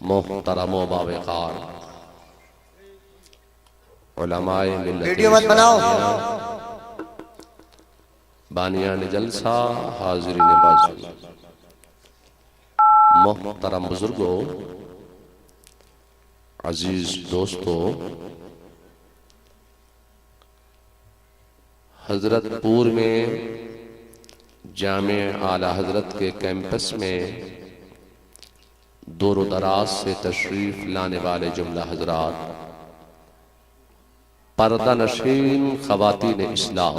मोहतरम बावकार उलमाए मिल्लत वीडियो मत बनाओ। बानियान जलसा हाज़रीन बाज़ू, मोहतरम बुजुर्गों, अजीज दोस्तों, हजरतपुर में जामे आला हजरत के कैंपस में दूर दराज से तशरीफ लाने वाले जुमला हजरात, पर्दा नशीन ख़वातीन इस्लाम,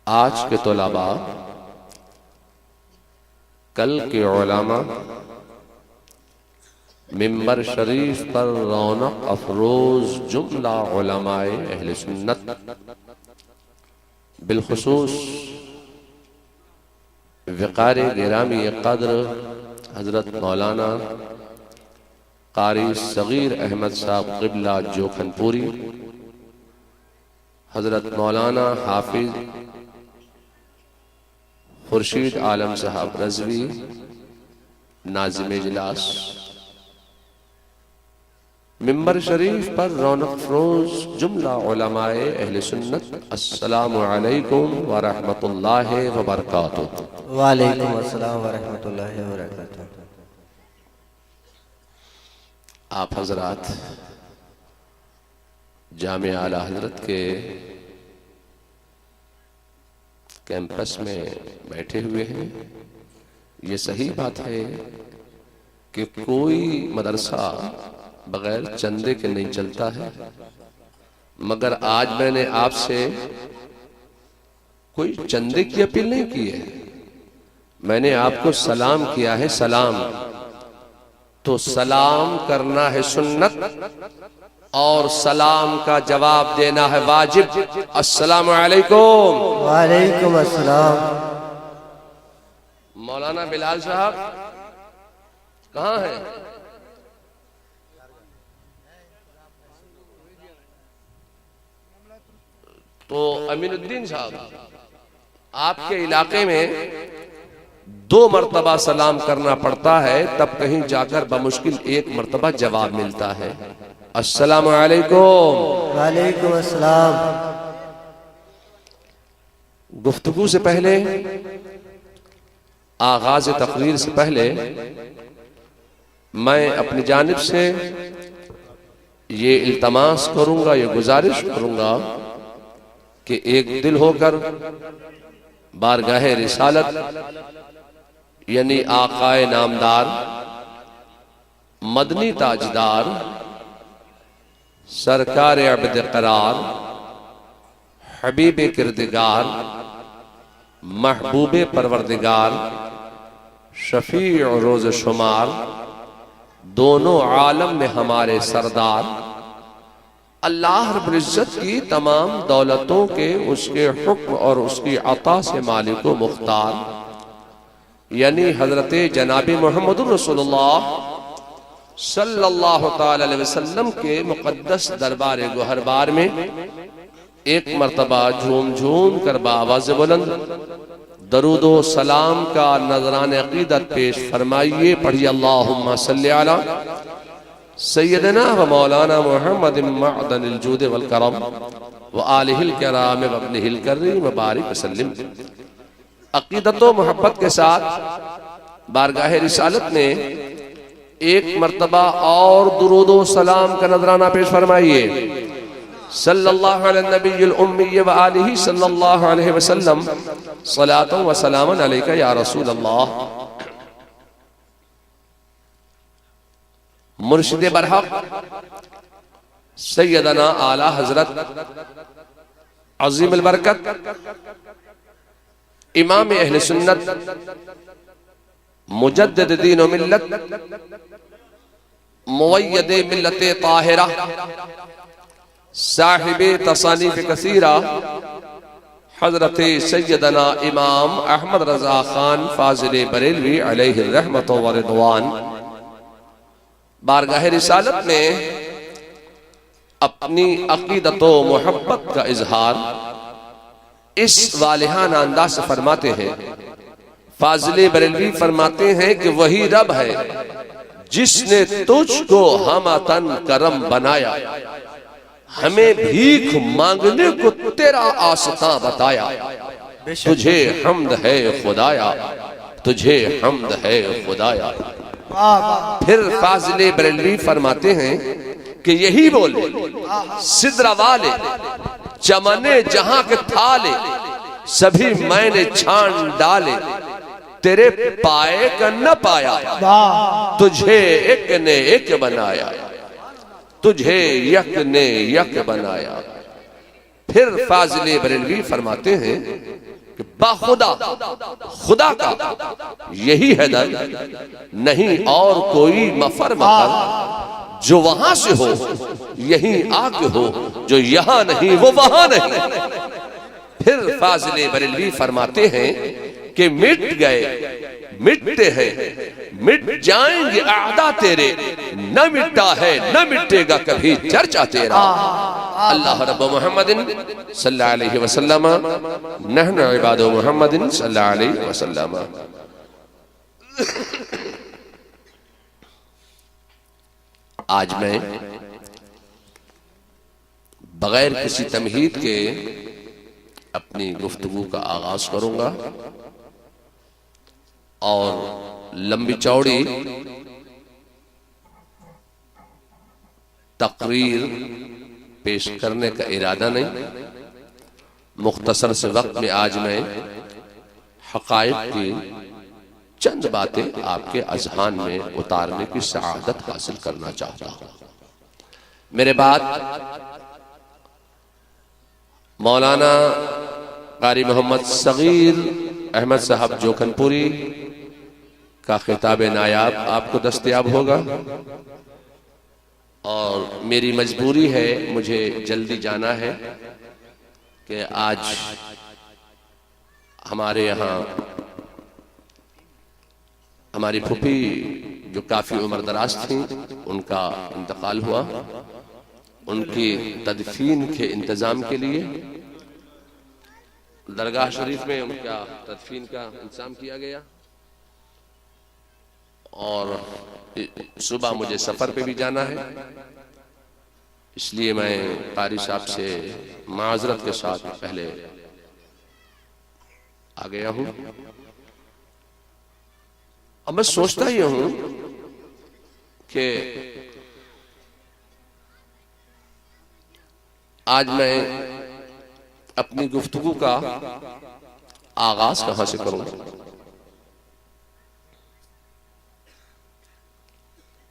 आज के तलबा, कल के उलमा, मिंबर शरीफ पर रौनक अफरोज जुमला उलमाए अहले सुन्नत, बिलखुसूस वक़ार गिरामी क़द्र हजरत मौलाना कारी सगीर अहमद साहब क़िबला जोखनपुरी, हजरत मौलाना हाफिज खुर्शीद आलम साहब रज़वी नाज़िम इजलास, मिंबर शरीफ पर रौनक फरोज जुमला उलमाए अहले सुन्नत, अस्सलामु अलैकुम व रहमतुल्लाहि व बरकातुहू। वालेकुम अस्सलाम व रहमतुल्लाहि व बरकातुहू। आप हजरात जामे आला हजरत के कैंपस में बैठे हुए हैं। ये सही बात है कि कोई मदरसा बगैर चंदे के नहीं चलता है, मगर आज मैंने आपसे कोई चंदे की अपील नहीं की है, मैंने आपको सलाम किया है। सलाम तो सलाम करना है सुन्नत और सलाम का जवाब देना है वाजिब। अस्सलामु अलैकुम। वालेकुम अस्सलाम। मौलाना बिलाल साहब कहाँ हैं? तो अमीनुद्दीन साहब, आपके इलाके में 2 मरतबा सलाम करना पड़ता है, तब कहीं जाकर बमुश्किल 1 मरतबा जवाब मिलता है। अस्सलामु अलैकुम। वालेकुम अस्सलाम। गुफ्तगू से पहले, आगाज तकरीर से पहले, मैं अपनी जानिब से ये इल्तमास करूंगा, ये गुजारिश करूंगा कि एक दिल होकर बारगाहे रिसालत यानी आकाए नामदार, मदनी ताजदार, सरकार अब्द करार, हबीब किरदिगार, महबूब परवरदिगार, शफी और रोज शुमार, दोनों आलम में हमारे सरदार, अल्लाह रब्बुल इज्जत की तमाम दौलतों के उसके हुक्म और उसकी अता से मालिक व मुख्तार, यानी हजरत जनाबी मोहम्मद रसूलुल्लाह सल्लल्लाहु ताला अलैहि वसल्लम के मुक़द्दस दरबार गोहरबार में एक मरतबा झूम झूम कर बाआवाज़ बुलंद दरूदो सलाम का नजरान अक़ीदत पेश फरमाइए। पढ़िए अल्लाहुम्मा सल्लि अला सय्यदना व मौलाना मुहम्मद मअदनिल जूद वल करम व आलिहिल किराम व इब्निहिल करीम व बारिक वसल्लिम। अक़ीदत व मोहब्बत के साथ बारगाह रिसालत ने एक मरतबा और दुरूद व सलाम का नजराना पेश फरमाइए। सल्लल्लाहु अलैहि नबिय्युल उम्मी व आलिहि सल्लल्लाहु अलैहि वसल्लम, सलातु व सलामुन अलैका या रसूल अल्लाह। मुर्शिद बरहक सैयदना आला हजरत अजीम अल बरकत इमाम अहले सुन्नत मुजद्दिद दीन व मिल्लत मुवय्यद मिल्लत ताहिरा साहिबे तसानीफ कसीरा हजरत सैयदना इमाम अहमद रजा खान फाजिल बरेलवी अलैहि रहमत व रिदवान बारगाह रिसालत में अपनी अक़ीदत व मोहब्बत का इजहार इस वालिहाना अंदाज से फरमाते हैं। फाजिल बरेलवी फरमाते हैं कि वही रब है जिसने तुझको हमतन करम बनाया, हमें भीख मांगने को तेरा आस्था बताया। तुझे हम्द है खुदाया, तुझे हम्द है खुदाया। फिर फाजिले बरेलवी फरमाते हैं कि यही बोले सिदरा वाले, चमने जहां के थाले, सभी मैंने छान डाले, तेरे पाए का न पाया, तुझे एक ने एक बनाया, तुझे यक ने यक बनाया। फिर फाजिले बरेलवी फरमाते हैं कि बाखुदा खुदा का यही है दर, नहीं और कोई मफर मकर, जो वहां से हो यहीं आके हो, जो यहां नहीं वो वहां नहीं। फिर फाजिले बरेलवी फरमाते हैं कि मिट गए मिटते हैं, मिट जाएंगे आदा तेरे, न मिटा है न मिटेगा कभी चर्चा तेरा। अल्लाह रब्ब मुहम्मदिन सल्लल्लाहु अलैहि वसल्लम, नहनु इबादु मुहम्मदिन सल्लल्लाहु अलैहि वसल्लम। आज मैं बगैर किसी तमहीद के अपनी गुफ्तगू का आगाज करूंगा और लंबी चौड़ी तकरीर पेश करने का इरादा नहीं। मुख्तसर से वक्त में आज मैं हक़ाइक़ की चंद बातें आपके अज़हान में उतारने की सआदत हासिल करना चाहता हूं। मेरे बाद मौलाना कारी मोहम्मद सगीर अहमद साहब जोखनपुरी का खिताब नायाब आपको दस्तयाब होगा और मेरी मजबूरी है, मुझे जल्दी जाना है कि आज हमारे यहाँ हमारी फूफी जो काफी उम्र दराज थी उनका इंतकाल हुआ। उनकी तदफीन के इंतजाम के लिए दरगाह शरीफ में उनका तदफीन का इंतजाम किया गया और सुबह मुझे सफर पे भी जाना है, इसलिए मैं कारी साहब से माजरत के साथ पहले आ गया हूं। अब मैं सोचता ही हूं कि आज मैं अपनी गुफ्तगू का आगाज कहां से करूं।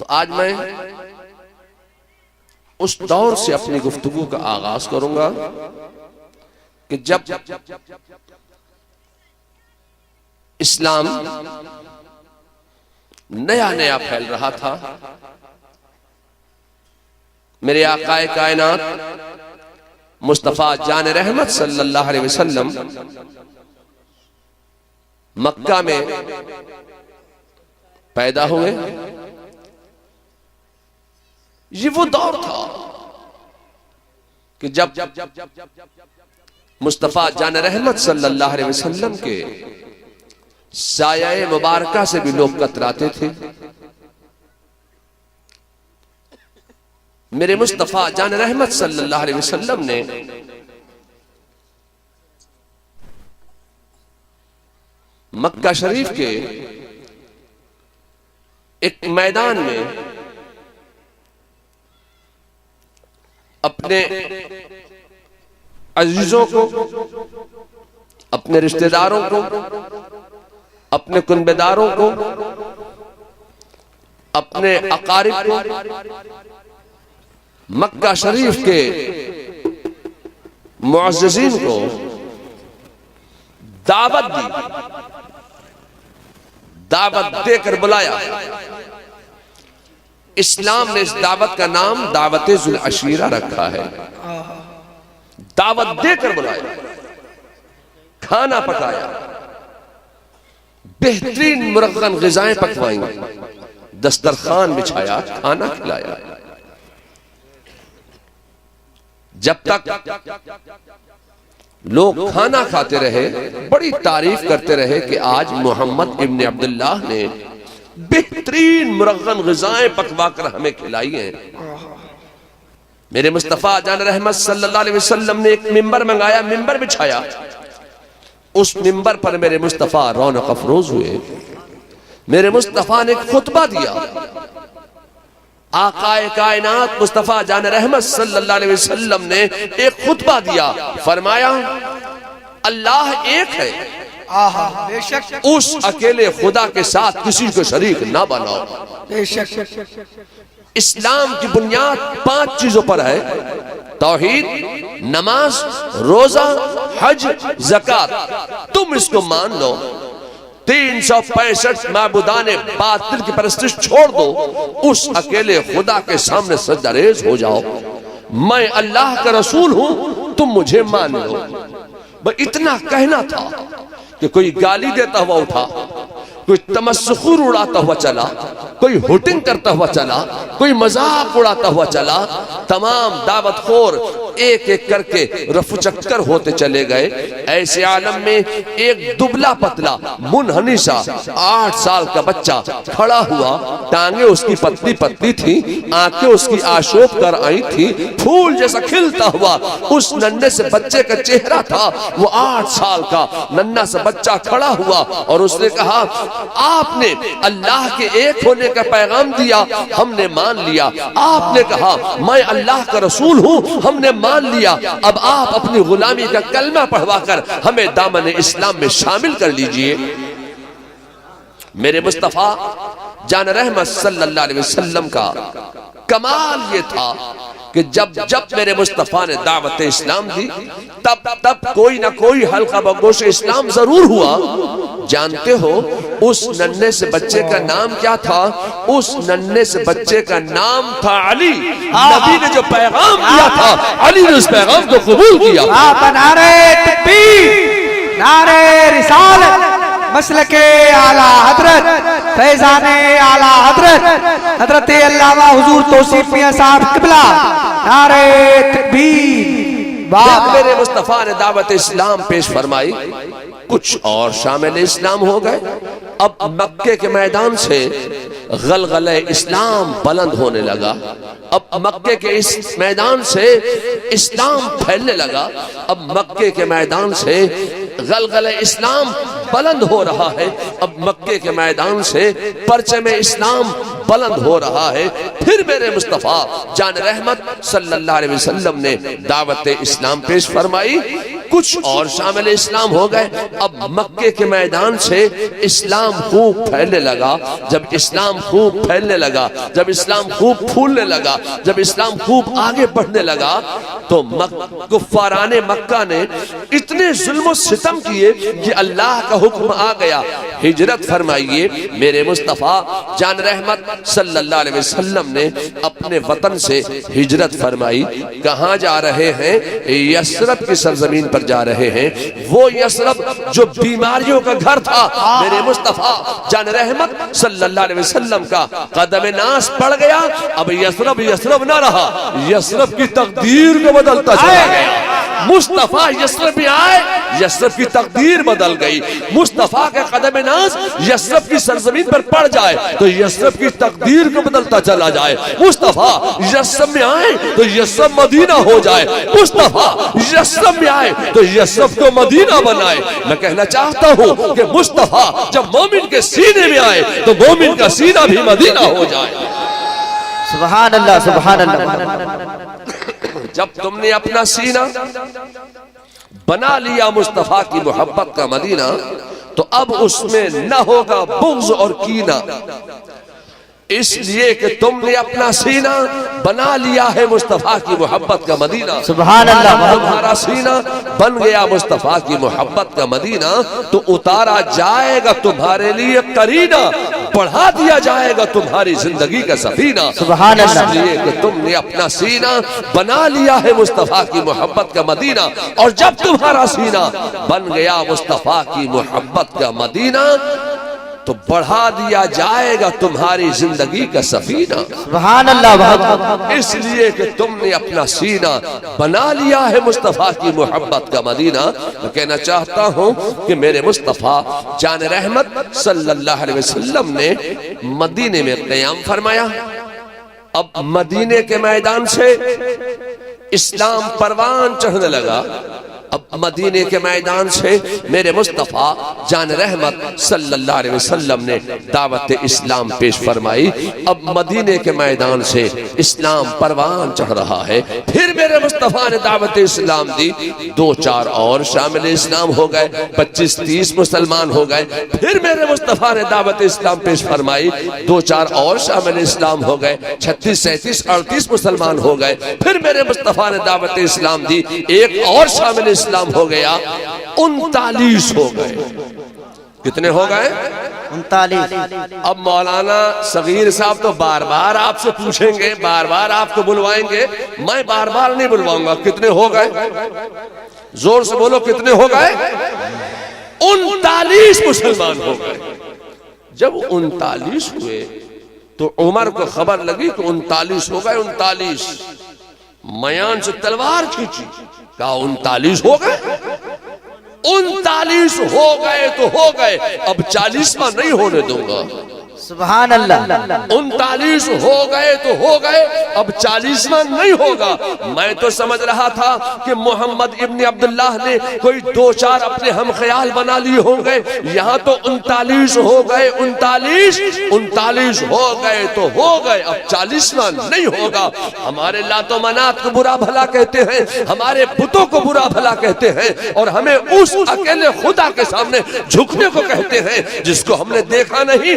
तो आज मैं उस दौर से अपनी गुफ्तगू का आगाज करूंगा कि जब इस्लाम नया नया फैल रहा था। मेरे आकाए कायनात मुस्तफा जान रहमत सल्लल्लाहु अलैहि वसल्लम मक्का में पैदा हुए। ये वो दौर था कि जब मुस्तफा जान रहमत सल्लल्लाहु अलैहि वसल्लम के साया मुबारका से भी लोग कतराते थे। मेरे मुस्तफा जान रहमत सल्लल्लाहु अलैहि वसल्लम ने मक्का शरीफ के एक मैदान में अपने अजीजों को, अपने रिश्तेदारों को, अपने कुनबेदारों को, अपने अकारिब को मक्का शरीफ के मुअज़्ज़िज़ीन को दावत दी, दावत देकर बुलाया। इस्लाम ने इस दावत का नाम दावते ज़ुल अशीरा रखा है। दावत देकर बुलाया, खाना पकाया, बेहतरीन मुरग़्ग़न ग़िज़ाएं पकवाई, दस्तरखान बिछाया, खाना खिलाया। जब तक लोग खाना खाते रहे, बड़ी तारीफ करते रहे कि आज मोहम्मद इब्न अब्दुल्लाह ने बेहतरीन मुरग़्ग़न ग़िज़ाएं पकवा कर हमें खिलाई हैं। मेरे मुस्तफ़ा जान रहमत सल्लल्लाहु अलैहि वसल्लम ने एक मिंबर मंगाया, मिंबर बिछाया। उस मिंबर पर मेरे मुस्तफ़ा रौनक अफरोज हुए। मेरे मुस्तफ़ा ने खुतबा दिया। आकाए कायनात मुस्तफ़ा जान रहमत सल्लल्लाहु अलैहि वसल्लम ने एक खुतबा दिया। फरमाया, अल्लाह एक है, बेशक उस अकेले खुदा के साथ किसी को शरीक ना बनाओ। बेशक इस्लाम की बुनियाद 5 चीजों पर है, तौहीद, नमाज, रोजा, हज, ज़कात। तुम इसको मान लो, 365 माबूदाने बातिल की परस्तिश छोड़ दो, उस अकेले खुदा के सामने सजदारेज हो जाओ। मैं अल्लाह का रसूल हूं, तुम मुझे मान लो। बस इतना कहना था कि कोई गाली देता हुआ उठा, कोई तमस्खुर उड़ाता हुआ चला, कोई हुटिंग करता हुआ चला, कोई मजाक उड़ाता हुआ चला। तमाम दावतखोर एक एक करके रफू चक्कर होते चले गए। ऐसे आलम में एक दुबला पतला मुनहनी सा 8 साल का बच्चा खड़ा हुआ। टांगे उसकी पतली पतली थी, आंखें उसकी आशोप कर आई थी। फूल जैसा खिलता हुआ उस नन्हे से बच्चे का चेहरा था। वो 8 साल का नन्हा सा बच्चा खड़ा हुआ और उसने कहा, आपने अल्लाह के एक होने का पैगाम दिया, हमने मान लिया। आपने कहा मैं अल्लाह का रसूल हूं, हमने मान लिया। अब आप अपनी गुलामी का कलमा पढ़वाकर हमें दामन इस्लाम में शामिल कर लीजिए। मेरे मुस्तफा जान रहमत सल्लल्लाहु अलैहि वसल्लम का कमाल ये था कि जब जब मेरे मुस्तफा ने दावत इस्लाम दी, तब तब कोई ना कोई हल्का बगोश इस्लाम जरूर हुआ। जानते हो उस नन्हे से बच्चे का नाम क्या था? उस नन्हे से बच्चे का नाम था अली। नबी ने जो पैगाम दिया था, अली ने उस पैगाम को कबूल किया। नारे तकबीर, नारे रिसालत, मसलके आला हजरत, फैजाने आला हजरत, हजरत अल्लामा हुजूर तौसीफ मियां साहब किबला, नारे तकबीर। जब मेरे मुस्तफा ने दावत इस्लाम पेश फरमाई, कुछ और शामिल इस्लाम हो गए। अब मक्के के मैदान से गलगले इस्लाम बुलंद होने लगा। अब मक्के के इस मैदान से इस्लाम फैलने लगा। अब मक्के के मैदान से गलगले इस्लाम बुलंद हो रहा है। अब मक्के के मैदान से परचम इस्लाम बुलंद हो रहा है। फिर मेरे मुस्तफा जान रहमत सल्लल्लाहु अलैहि वसल्लम ने दावत इस्लाम पेश फरमाई। कुछ और शामिल इस्लाम हो गए। अब मक्के के मैदान से इस्लाम खूब फैलने लगा। जब इस्लाम खूब फैलने लगा, जब इस्लाम खूब फूलने लगा, जब इस्लाम खूब आगे बढ़ने लगा, तो कुफ्फाराने मक्का ने इतने जुल्म सितम किए कि अल्लाह का हुक्म आ गया, हिजरत फरमाइए। मेरे मुस्तफा जान रहमत सल्लल्लाहु अलैहि वसल्लम ने अपने वतन से हिजरत फरमाई। कहाँ जा रहे हैं? यसरब की सरजमीन पर जा रहे हैं। वो यसरब जो बीमारियों का घर था, मेरे मुस्तफा जान रहमत सल्लल्लाहु अलैहि वसल्लम का कदम नास पड़ गया। अब यसरब यसरब ना रहा, यसरब की तकदीर को बदलता चला गया। मुस्तफा यसरब में आए, यसरब की तकदीर बदल गई। मुस्तफा के कदम नास यसरब की सरजमीन पर पड़ जाए तो यसरब की तकदीर को बदलता चला जाए। मुस्तफा यसरब में आए तो यसरब मदीना हो जाए। मुस्तफा यसरब में आए तो यसरब को मदीना बनाए। मैं कहना चाहता हूँ कि मुस्तफा जब मोमिन के सीने में आए तो मोमिन का सीना भी मदीना हो जाए। सुभान अल्लाह, सुभान अल्लाह। जब तुमने अपना सीना बना लिया मुस्तफा की मोहब्बत का मदीना, तो अब उसमें न होगा बुग़्ज़ और कीना। इसलिए कि तुमने अपना सीना बना लिया है मुस्तफा की मोहब्बत का मदीना। सुभान अल्लाह। तुम्हारा सीना बन गया मुस्तफा की मोहब्बत का मदीना, तो उतारा जाएगा तुम्हारे लिए करीना, बढ़ा दिया जाएगा तुम्हारी जिंदगी का सफीना। सुभान अल्लाह। इसलिए कि तुमने अपना सीना बना लिया है मुस्तफा की मोहब्बत का मदीना, और जब तुम्हारा सीना बन गया मुस्तफा की मोहब्बत का मदीना, तो बढ़ा दिया जाएगा तुम्हारी जिंदगी का सफीना। सुभान अल्लाह, बहुत इसलिए कि तुमने अपना सीना बना लिया है मुस्तफा की मोहब्बत का मदीना। मैं कहना चाहता हूँ कि मेरे मुस्तफा जान रहमत सल्लल्लाहु अलैहि वसल्लम ने मदीने में क़याम फरमाया। अब मदीने के मैदान से इस्लाम परवान चढ़ने लगा। अब मदीने के मैदान से मेरे मुस्तफा जान रहमत सल्लल्लाहु अलैहि वसल्लम ने दावत इस्लाम पेश फरमाई। अब मदीने के मैदान से इस्लाम परवान चढ़ रहा है। फिर मेरे मुस्तफा ने दावत इस्लाम दी, 2-4 और शामिल इस्लाम हो गए, 25-30 मुसलमान हो गए। फिर मेरे मुस्तफा ने दावत इस्लाम पेश फरमाई, 2-4 और शामिल इस्लाम हो गए, 36-37-38 मुसलमान हो गए। फिर मेरे मुस्तफा ने दावत इस्लाम दी, एक और शामिल इस्लाम हो गया, 39 हो गए। कितने हो गए? 39। अब मौलाना सगीर साहब तो बार बार आपसे पूछेंगे, बार बार आपको बुलवाएंगे, मैं बार बार नहीं बुलवाऊंगा। कितने हो गए? जोर से बोलो, कितने हो गए? 39 मुसलमान हो गए। जब 39 हुए तो उमर को खबर लगी कि 39 हो गए। 39 मयान से तलवार खींची, कहा 39 हो गए। 39 हो गए तो हो गए, अब 40वां नहीं होने दूंगा। सुभान अल्लाह। 39 हो गए तो हो गए, अब 40वां नहीं होगा। मैं तो समझ रहा था कि मोहम्मद इब्न अब्दुल्लाह ने कोई 2-4 अपने हम ख्याल बना लिए होंगे। यहाँ तो 39 हो गए, 39 हो गए तो हो गए, अब 40वां नहीं होगा। हमारे लातो मनात को बुरा भला कहते हैं, हमारे पुतों को बुरा भला कहते हैं, और हमें उस अकेले खुदा के सामने झुकने को कहते हैं जिसको हमने देखा नहीं।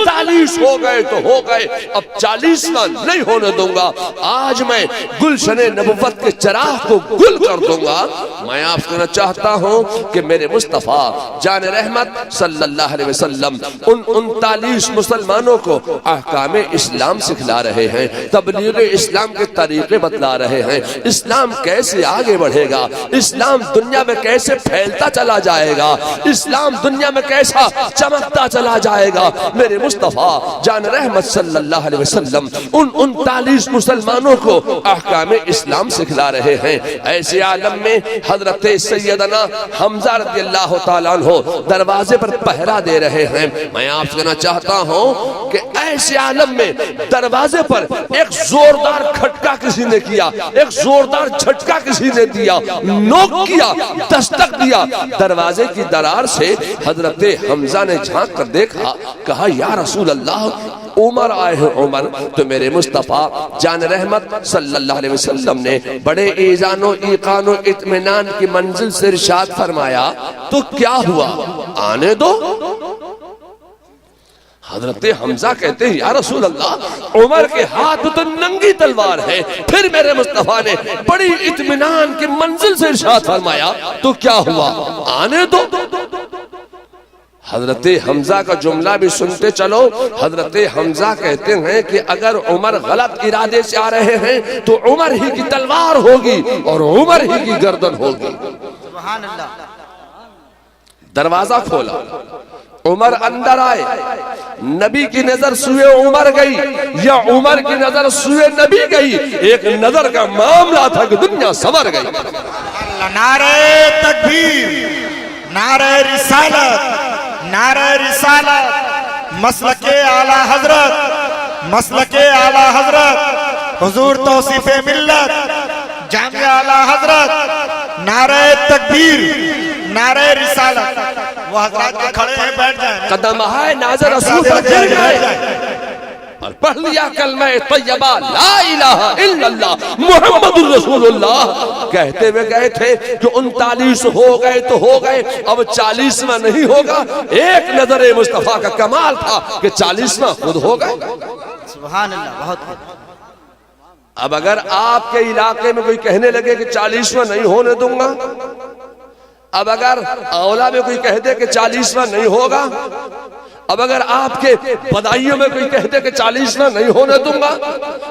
39 हो गए तो हो गए, अब 40वां नहीं होने दूंगा। आज मैं गुलशने नबुव्वत के चिराग को गुल कर दूंगा। मैं आपसे कहना चाहता हूं कि मेरे मुस्तफा जान रहमत सल्लल्लाहु अलैहि वसल्लम उन 39 मुसलमानों को अहकाम इस्लाम सिखला रहे हैं, तबलीग इस्लाम के तरीके बतला रहे हैं। इस्लाम कैसे आगे बढ़ेगा, इस्लाम दुनिया में कैसे फैलता चला जाएगा, इस्लाम दुनिया में कैसा चमकता चला जाएगा। मेरे मुस्तफा जान रहमत सल्लल्लाहु अलैहि वसल्लम उन 39 मुसलमानों को अहकाम इस्लाम सिखला रहे हैं। ऐसे आलम में हजरत सैयदना हमजा रज़ियल्लाहु ताला अन्हु दरवाजे पर पहरा दे रहे हैं। मैं आपसे कहना चाहता हूं कि ऐसे आलम में दरवाजे पर एक जोरदार खटका किसी ने किया, एक जोरदार झटका किसी ने दिया, नोक किया, दस्तक दिया। दरवाजे की दरार से हजरत हमजा ने झांक कर देखा, कहा या रसूल अल्लाह, उमर आए हैं उमर। तो मेरे मुस्तफा जान रहमत सल्लल्लाहु अलैहि वसल्लम ने बड़े ईजानो इकानो इत्मीनान की मंजिल से इरशाद फरमाया, तो क्या हुआ, आने दो। हजरत हमजा कहते हैं या रसूल अल्लाह, उमर के हाथ तो नंगी तलवार है। फिर मेरे मुस्तफा ने बड़ी इत्मीनान की मंजिल से इरशाद फरमाया, तो क्या हुआ, आने दो। हजरत हमजा का जुमला भी सुनते चलो। हजरत हमजा कहते हैं कि अगर उमर गलत इरादे से आ रहे हैं तो उमर ही की तलवार होगी और उमर ही की गर्दन होगी। सुभान अल्लाह। दरवाजा खोला, उमर अंदर आए, नबी की नजर सुए उमर गई या उमर की नजर सुए नबी गई, एक नजर का मामला था कि दुनिया संवर गई। नारे तकबीर, नारे रिसालत, नारे रिसालत, मसलके आला हजरत, मसलके आला हजरत, हुजूर तौसीफे मिल्लत, जामिया आला हजरत, नारे तकबीर, नारे रिसालत। वो हजरत के खड़े हैं, बैठ जाएं। कदम है नाज़र रसूल पर गिर गए और पढ़ लिया कलमा तैयबा ला इलाहा इल्लल्लाह मुहम्मदुर रसूलुल्लाह। कहते हुए गए थे कि 39 हो गए तो हो गए, अब 40वां नहीं होगा। एक नजर मुस्तफा का कमाल था कि 40वां खुद हो गए। सुभान अल्लाह। बहुत अब अगर आपके इलाके में कोई कहने लगे कि 40वां नहीं होने दूंगा, अब अगर औला में कोई कह दे कि 40वां नहीं होगा, अब अगर आपके बदायूं में कोई कहते कि 40 ना नहीं होने दूंगा,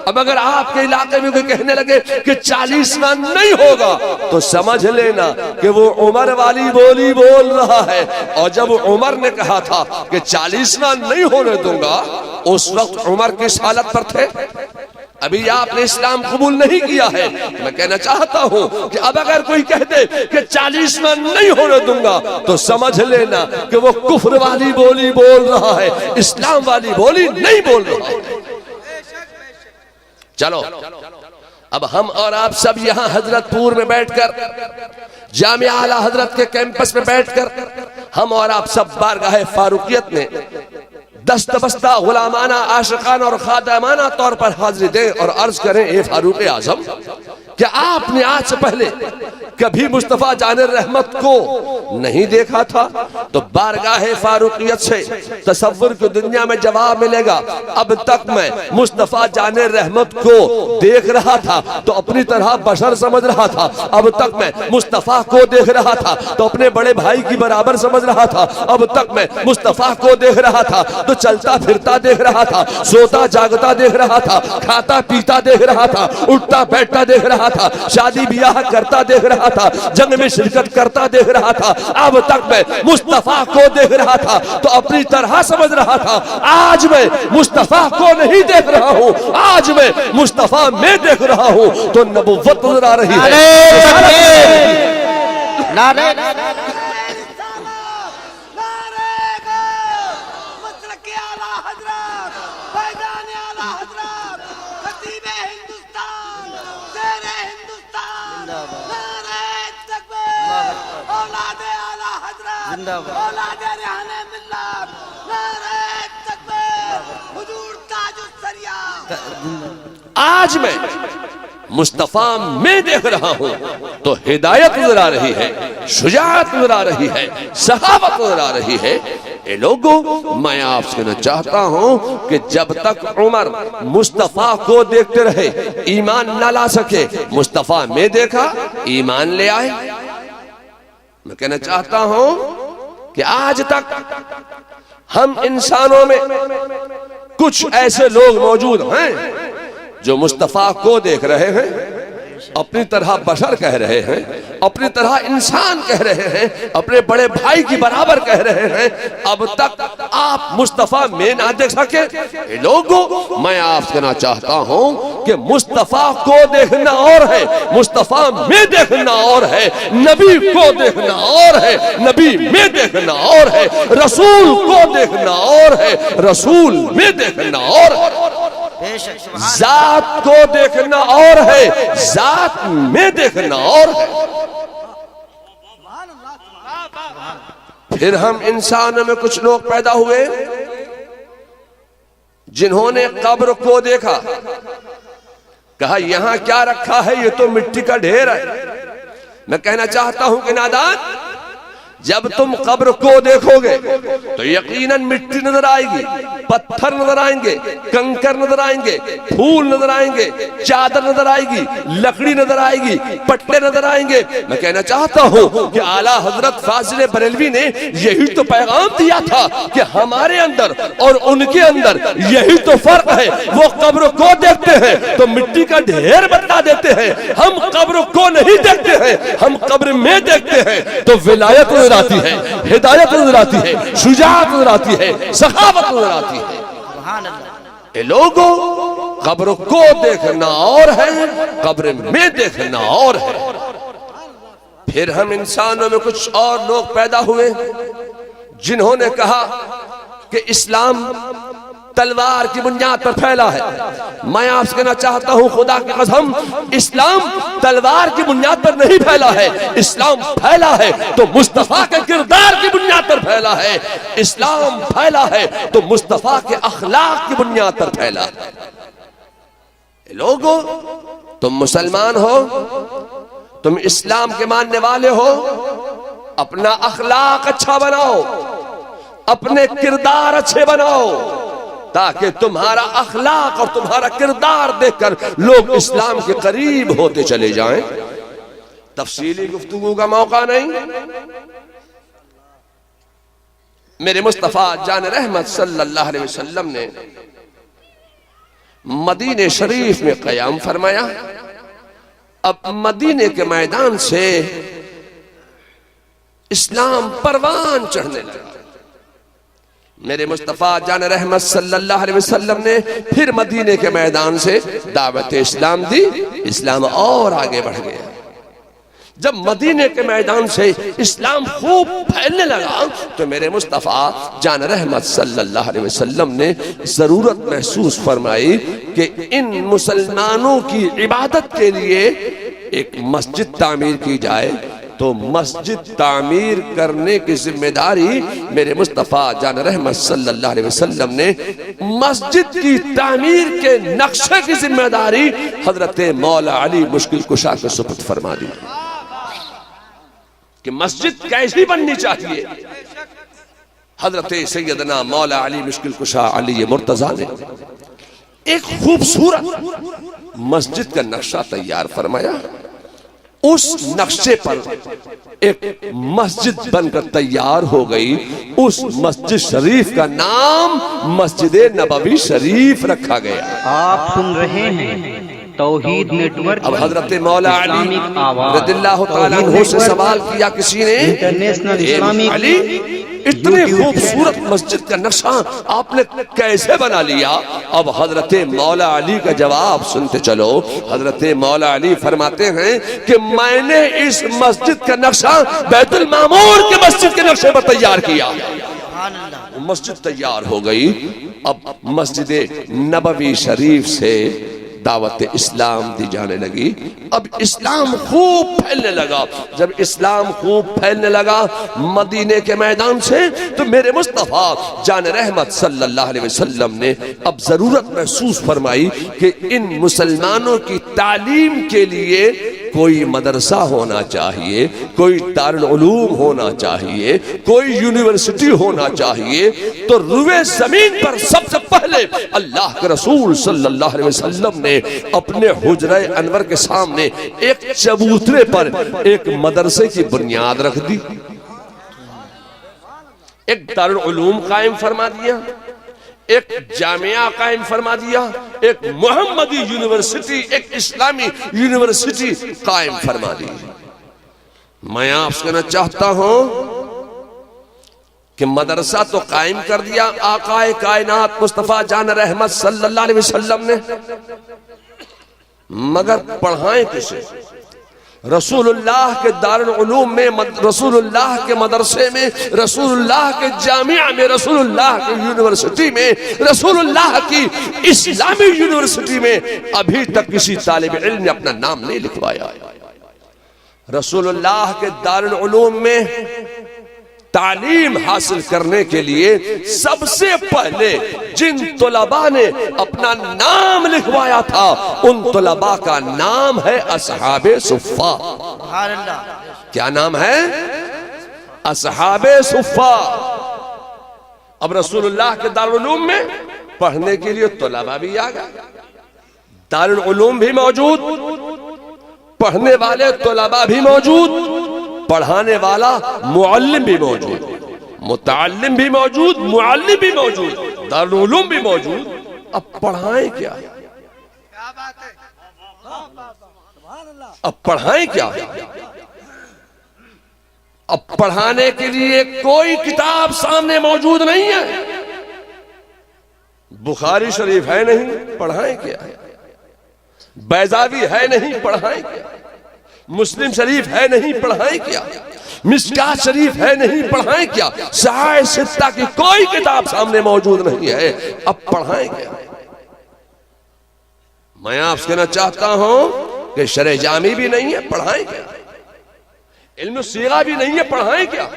अब अगर आपके इलाके में कोई कहने लगे कि 40 ना नहीं होगा, तो समझ लेना कि वो उमर वाली बोली बोल रहा है। और जब उमर ने कहा था कि 40 ना नहीं होने दूंगा, उस वक्त उमर किस हालत पर थे? अभी आपने इस्लाम कबूल नहीं किया है। मैं कहना चाहता हूं कि अब अगर कोई कहते कि 40 में नहीं होने दूंगा, तो समझ लेना कि वो कुफ्र वाली बोली बोल रहा है, इस्लाम वाली बोली नहीं बोल रहा है। चलो अब हम और आप सब यहां हजरतपुर में बैठकर, जामिया आला हजरत के कैंपस में बैठकर हम और आप सब बारगाह फारूकियत में दस्तबस्ता गुलामाना आशिकाना और खादमाना तौर पर हाजिरी दें और अर्ज करें, ए फारूक आजम, क्या आपने आज से पहले कभी मुस्तफा जाने रहमत को नहीं देखा था? तो बारगाह फारूकियत से तसव्वुर की दुनिया में जवाब मिलेगा, अब तक मैं मुस्तफा जाने रहमत को देख रहा था तो अपनी तरह बशर समझ रहा था, अब तक मैं मुस्तफा को देख रहा था तो अपने बड़े भाई की बराबर समझ रहा था, अब तक मैं मुस्तफा को देख रहा था तो चलता फिरता देख रहा था, सोता जागता देख रहा था, खाता पीता देख रहा था, उठता बैठता देख रहा था, शादी ब्याह करता देख रहा था, जंग में शिरकत करता देख रहा था, अब तक मैं मुस्तफा को देख रहा था तो अपनी तरह समझ रहा था। आज मैं मुस्तफा को नहीं देख रहा हूं, आज मैं मुस्तफा में देख रहा हूं तो नबुव्वत नजर आ रही है। आज मैं मुस्तफा में देख रहा हूं तो हिदायत नजर आ रही है, शुजाअत नजर आ रही है, सहाबत नजर आ रही है। ए लोगों, मैं आपसे कहना चाहता हूं कि जब तक उमर मुस्तफा को देखते रहे ईमान ना ला सके, मुस्तफा में देखा ईमान ले आए। मैं कहना चाहता हूं कि आज तक हम इंसानों में कुछ ऐसे लोग मौजूद हैं जो मुस्तफा को देख रहे हैं, अपनी तरह बशर कह रहे हैं, अपनी तरह इंसान कह रहे हैं, अपने बड़े भाई की बराबर कह रहे हैं, अब तक आप मुस्तफा में ना देख सके। लोगों, मैं आपसे कहना चाहता हूं कि मुस्तफा को देखना और है, मुस्तफा में देखना और है, नबी को देखना और है, नबी में देखना और है, रसूल को देखना और है, रसूल में देखना और है, जात को देखना और है, जात में देखना और है। फिर हम इंसानों में कुछ लोग पैदा हुए जिन्होंने कब्र को देखा, कहा यहां क्या रखा है, ये तो मिट्टी का ढेर है। मैं कहना चाहता हूं कि नादान, जब तुम कब्र को देखोगे तो यकीनन मिट्टी नजर आएगी, पत्थर नजर आएंगे, कंकर नजर आएंगे, फूल नजर आएंगे, चादर नजर आएगी, लकड़ी नजर आएगी, पट्टे नजर आएंगे। मैं कहना चाहता हूं कि आला हजरत फाजिल बरेलवी ने यही तो पैगाम दिया था कि हमारे अंदर और उनके अंदर यही तो फर्क है। वो कब्र को देखते हैं तो मिट्टी का ढेर बता देते हैं, हम कब्र को नहीं देखते हैं, हम कब्र में देखते हैं तो विलायत आती है, हिदायत नजर आती है, शुजाअत नजर आती है, सखावत नजर आती है। ए लोगों, कब्र को देखना और है, कब्र में देखना और है। फिर हम इंसानों में कुछ और लोग पैदा हुए जिन्होंने कहा कि इस्लाम तलवार की बुनियाद पर फैला है। मैं आपसे कहना चाहता हूं, खुदा की कसम, इस्लाम तलवार की बुनियाद पर नहीं फैला है, इस्लाम फैला है तो मुस्तफा के किरदार की बुनियाद पर फैला है, इस्लाम फैला है तो मुस्तफा के अखलाक की बुनियाद पर फैला है। लोगों, तुम मुसलमान हो, तुम इस्लाम के मानने वाले हो, अपना अखलाक अच्छा बनाओ, अपने किरदार अच्छे बनाओ, ताकि तुम्हारा अखलाक और तुम्हारा किरदार देखकर लोग इस्लाम के करीब होते चले जाएं। तफसीली गुफ्तगू का मौका नहीं, मेरे मुस्तफ़ा जान रहमत सल्लल्लाहु अलैहि वसल्लम ने मदीने शरीफ में क़याम फरमाया। अब मदीने के मैदान से इस्लाम परवान चढ़ने लगा। मेरे मुस्तफ़ा जान रहमत सल्लल्लाहु अलैहि वसल्लम ने फिर मदीने के मैदान से दावत इस्लाम दी। इस्लाम और आगे बढ़ गया। जब मदीने के मैदान से इस्लाम खूब फैलने लगा तो मेरे मुस्तफ़ा जान रहमत सल्लल्लाहु अलैहि वसल्लम ने जरूरत महसूस फरमाई कि इन मुसलमानों की इबादत के लिए एक मस्जिद तामीर की जाए। तो मस्जिद तामीर करने की जिम्मेदारी मेरे मुस्तफ़ा जान रहमत सल्लल्लाहु अलैहि वसल्लम ने मस्जिद की तामीर के नक्शे की जिम्मेदारी हजरत मौला अली मुश्किल कुशा को सुपुर्द फरमा दी कि मस्जिद कैसी बननी चाहिए। हजरत सैयदना मौला अली मुश्किल कुशा अली मुर्तजा ने एक खूबसूरत मस्जिद का नक्शा तैयार फरमाया। उस नक्शे पर एक मस्जिद बनकर तैयार हो गई। उस मस्जिद शरीफ का नाम मस्जिद नबवी शरीफ रखा गया। आप सुन रहे हैं तौहीद नेटवर्क। अब हजरत मौला अली रदियल्लाहु ताला अन्हु से सवाल किया किसी ने, इंटरनेशनल इस्लामिक अली इतने खूबसूरत मस्जिद का नक्शा आपने कैसे बना लिया? अब हजरत मौला अली का जवाब सुनते चलो। हजरत मौला अली फरमाते हैं कि मैंने इस मस्जिद का नक्शा बैतुल मामूर के मस्जिद के नक्शे पर तैयार किया। मस्जिद तैयार हो गई। अब मस्जिद नबवी शरीफ से दावत इस्लाम दी जाने लगी। अब इस्लाम खूब फैलने लगा। जब इस्लाम खूब फैलने लगा मदीने के मैदान से तो मेरे मुस्तफ़ा जान रहमत सल्लल्लाहु अलैहि वसल्लम ने अब जरूरत महसूस फरमाई कि इन मुसलमानों की तालीम के लिए कोई मदरसा होना चाहिए, कोई दारुल उलूम होना चाहिए, कोई यूनिवर्सिटी होना चाहिए। तो रुए जमीन पर सबसे पहले अल्लाह के रसूल सल्लल्लाहु अलैहि वसल्लम ने अपने हुजरा अनवर के सामने एक चबूतरे पर एक मदरसे की बुनियाद रख दी। एक दारुल उलूम कायम फरमा दिया, एक जामिया कायम फरमा दिया, एक मोहम्मदी यूनिवर्सिटी, एक इस्लामी यूनिवर्सिटी कायम फरमा दी। मैं आपसे कहना चाहता हूं कि मदरसा तो कायम कर दिया आकाए कायनात मुस्तफा जान रहमत सल्लल्लाहु अलैहि वसल्लम ने, मगर पढ़ाएं किसे? रसूलुल्लाह के दारुल उलूम में, रसूलुल्लाह के मदरसे में, रसूलुल्लाह के जामिया में, रसूलुल्लाह के यूनिवर्सिटी में, रसूलुल्लाह की इस्लामी यूनिवर्सिटी में अभी तक किसी तालिब इल्म ने अपना नाम नहीं लिखवाया। रसूलुल्लाह के दारुल उलूम में तालीम हासिल करने के लिए सबसे पहले जिन तुलबा ने अपना नाम लिखवाया था उन तुलबा का नाम है असहाबे सुफ़ा। क्या नाम है? असहाबे सुफ़ा। अब रसूलुल्लाह के दारुल उलूम में पढ़ने के लिए तुलबा भी आ गए, दारुल उलूम भी मौजूद, पढ़ने वाले तुलबा भी मौजूद, पढ़ाने वाला मुअल्लिम भी मौजूद, मुतअल्लिम भी मौजूद, मुअल्लिम भी मौजूद, दारुल उलूम भी मौजूद। अब पढ़ाएं क्या? अब पढ़ाएं क्या? अब पढ़ाने के लिए कोई किताब सामने मौजूद नहीं है। बुखारी शरीफ है नहीं, पढ़ाएं क्या? बैजावी है नहीं, पढ़ाएं क्या? मुस्लिम शरीफ है नहीं, पढ़ाएं क्या? मिशकात शरीफ है नहीं, पढ़ाएं क्या? सहाय सित्ता की कोई किताब सामने मौजूद नहीं है, अब पढ़ाएं क्या? मैं आपसे कहना चाहता हूं कि शरह जामी भी नहीं है, पढ़ाएं क्या? इल्म सीगा भी नहीं है, पढ़ाएं क्या?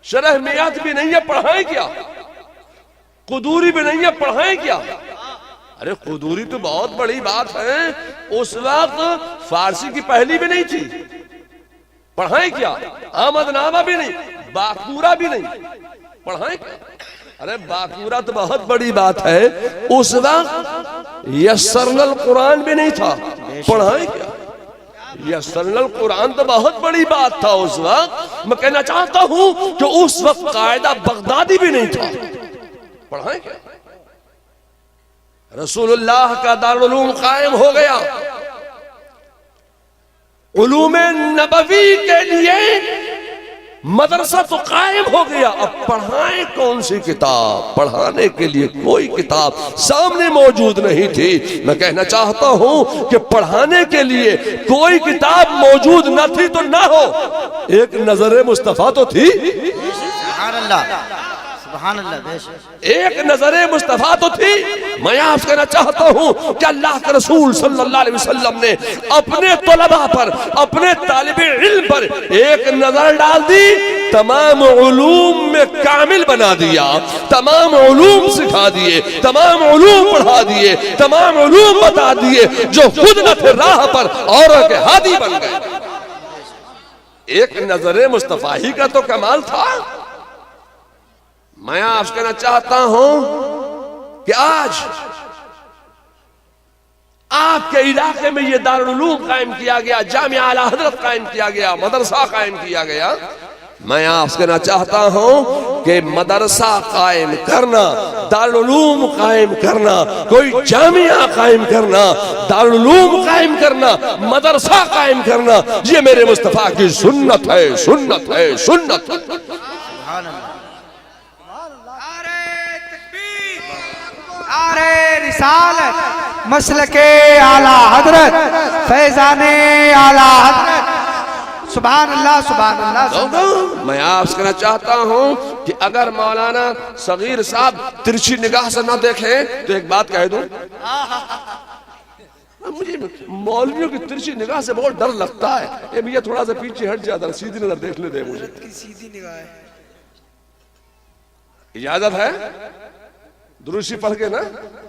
शरह मियात भी नहीं है, पढ़ाएं क्या? कुदूरी भी नहीं है, पढ़ाएं क्या? अरे कुदूरी तो बहुत बड़ी बात है, उस वक्त फारसी की पहली भी नहीं थी, पढ़ाएं क्या? आमदनामा भी नहीं, बाकूरा भी नहीं, पढ़ाएं क्या? अरे बाकूरा तो बहुत बड़ी बात है, उस वक्त यस्सरनल कुरान भी नहीं था, पढ़ाएं क्या? यस्सरनल कुरान तो बहुत बड़ी बात था उस वक्त, मैं कहना चाहता हूं कि उस वक्त कायदा बगदादी भी नहीं था। पढ़ाएं क्या? रसूलुल्लाह का दारुल उलूम कायम हो गया। उलूमे नबवी के लिए मदरसा तो कायम हो गया। अब पढ़ाएं कौन सी किताब? पढ़ाने के लिए कोई किताब सामने मौजूद नहीं थी। मैं कहना चाहता हूं कि पढ़ाने के लिए कोई किताब मौजूद न थी तो ना हो, एक नजर मुस्तफा तो थी। सुभान अल्लाह, सुभान अल्लाह, बेशक एक नजरे मुस्तफा तो थी। मैं आपसे कहना चाहता हूं कि अल्लाह के रसूल सल्लल्लाहु अलैहि वसल्लम ने अपने तलबा पर, अपने तालिबे इल्म पर एक नजर डाल दी, तमाम उलूम में कामिल बना दिया, तमाम उलूम सिखा दिए, तमाम उलूम पढ़ा दिए, तमाम उलूम बता दिए, जो खुद न थे राह पर औरों के हादी बन गए। एक नजरे मुस्तफा ही का तो कमाल था। मैं आपसे कहना चाहता हूं कि आज आपके इलाके में यह दारुल उलूम कायम किया गया, जामिया आला हजरत कायम किया गया, मदरसा कायम किया गया। मैं आपसे कहना चाहता हूं कि मदरसा कायम करना, दारुल उलूम कायम करना, कोई जामिया कायम करना, दारुल उलूम कायम करना, मदरसा कायम करना, ये मेरे मुस्तफा की सुन्नत है, सुन्नत है, सुन्नत है। सुभान अल्लाह। नारे रिसालत मसलके आला हजरत फैजाने आला हजरत। सुभान अल्लाह, सुभान अल्लाह। मैं आपसे कहना चाहता हूं कि अगर मौलाना सगीर साहब तिरछी निगाह से ना देखें तो एक बात कह दूं, मुझे मौलवियों की तिरछी निगाह से बहुत डर लगता है। ये भैया थोड़ा सा पीछे हट जाता, सीधी नजर देख ले दे मुझे। सीधी निगाह है। इजाजत है? दुरूशी पढ़ के ना,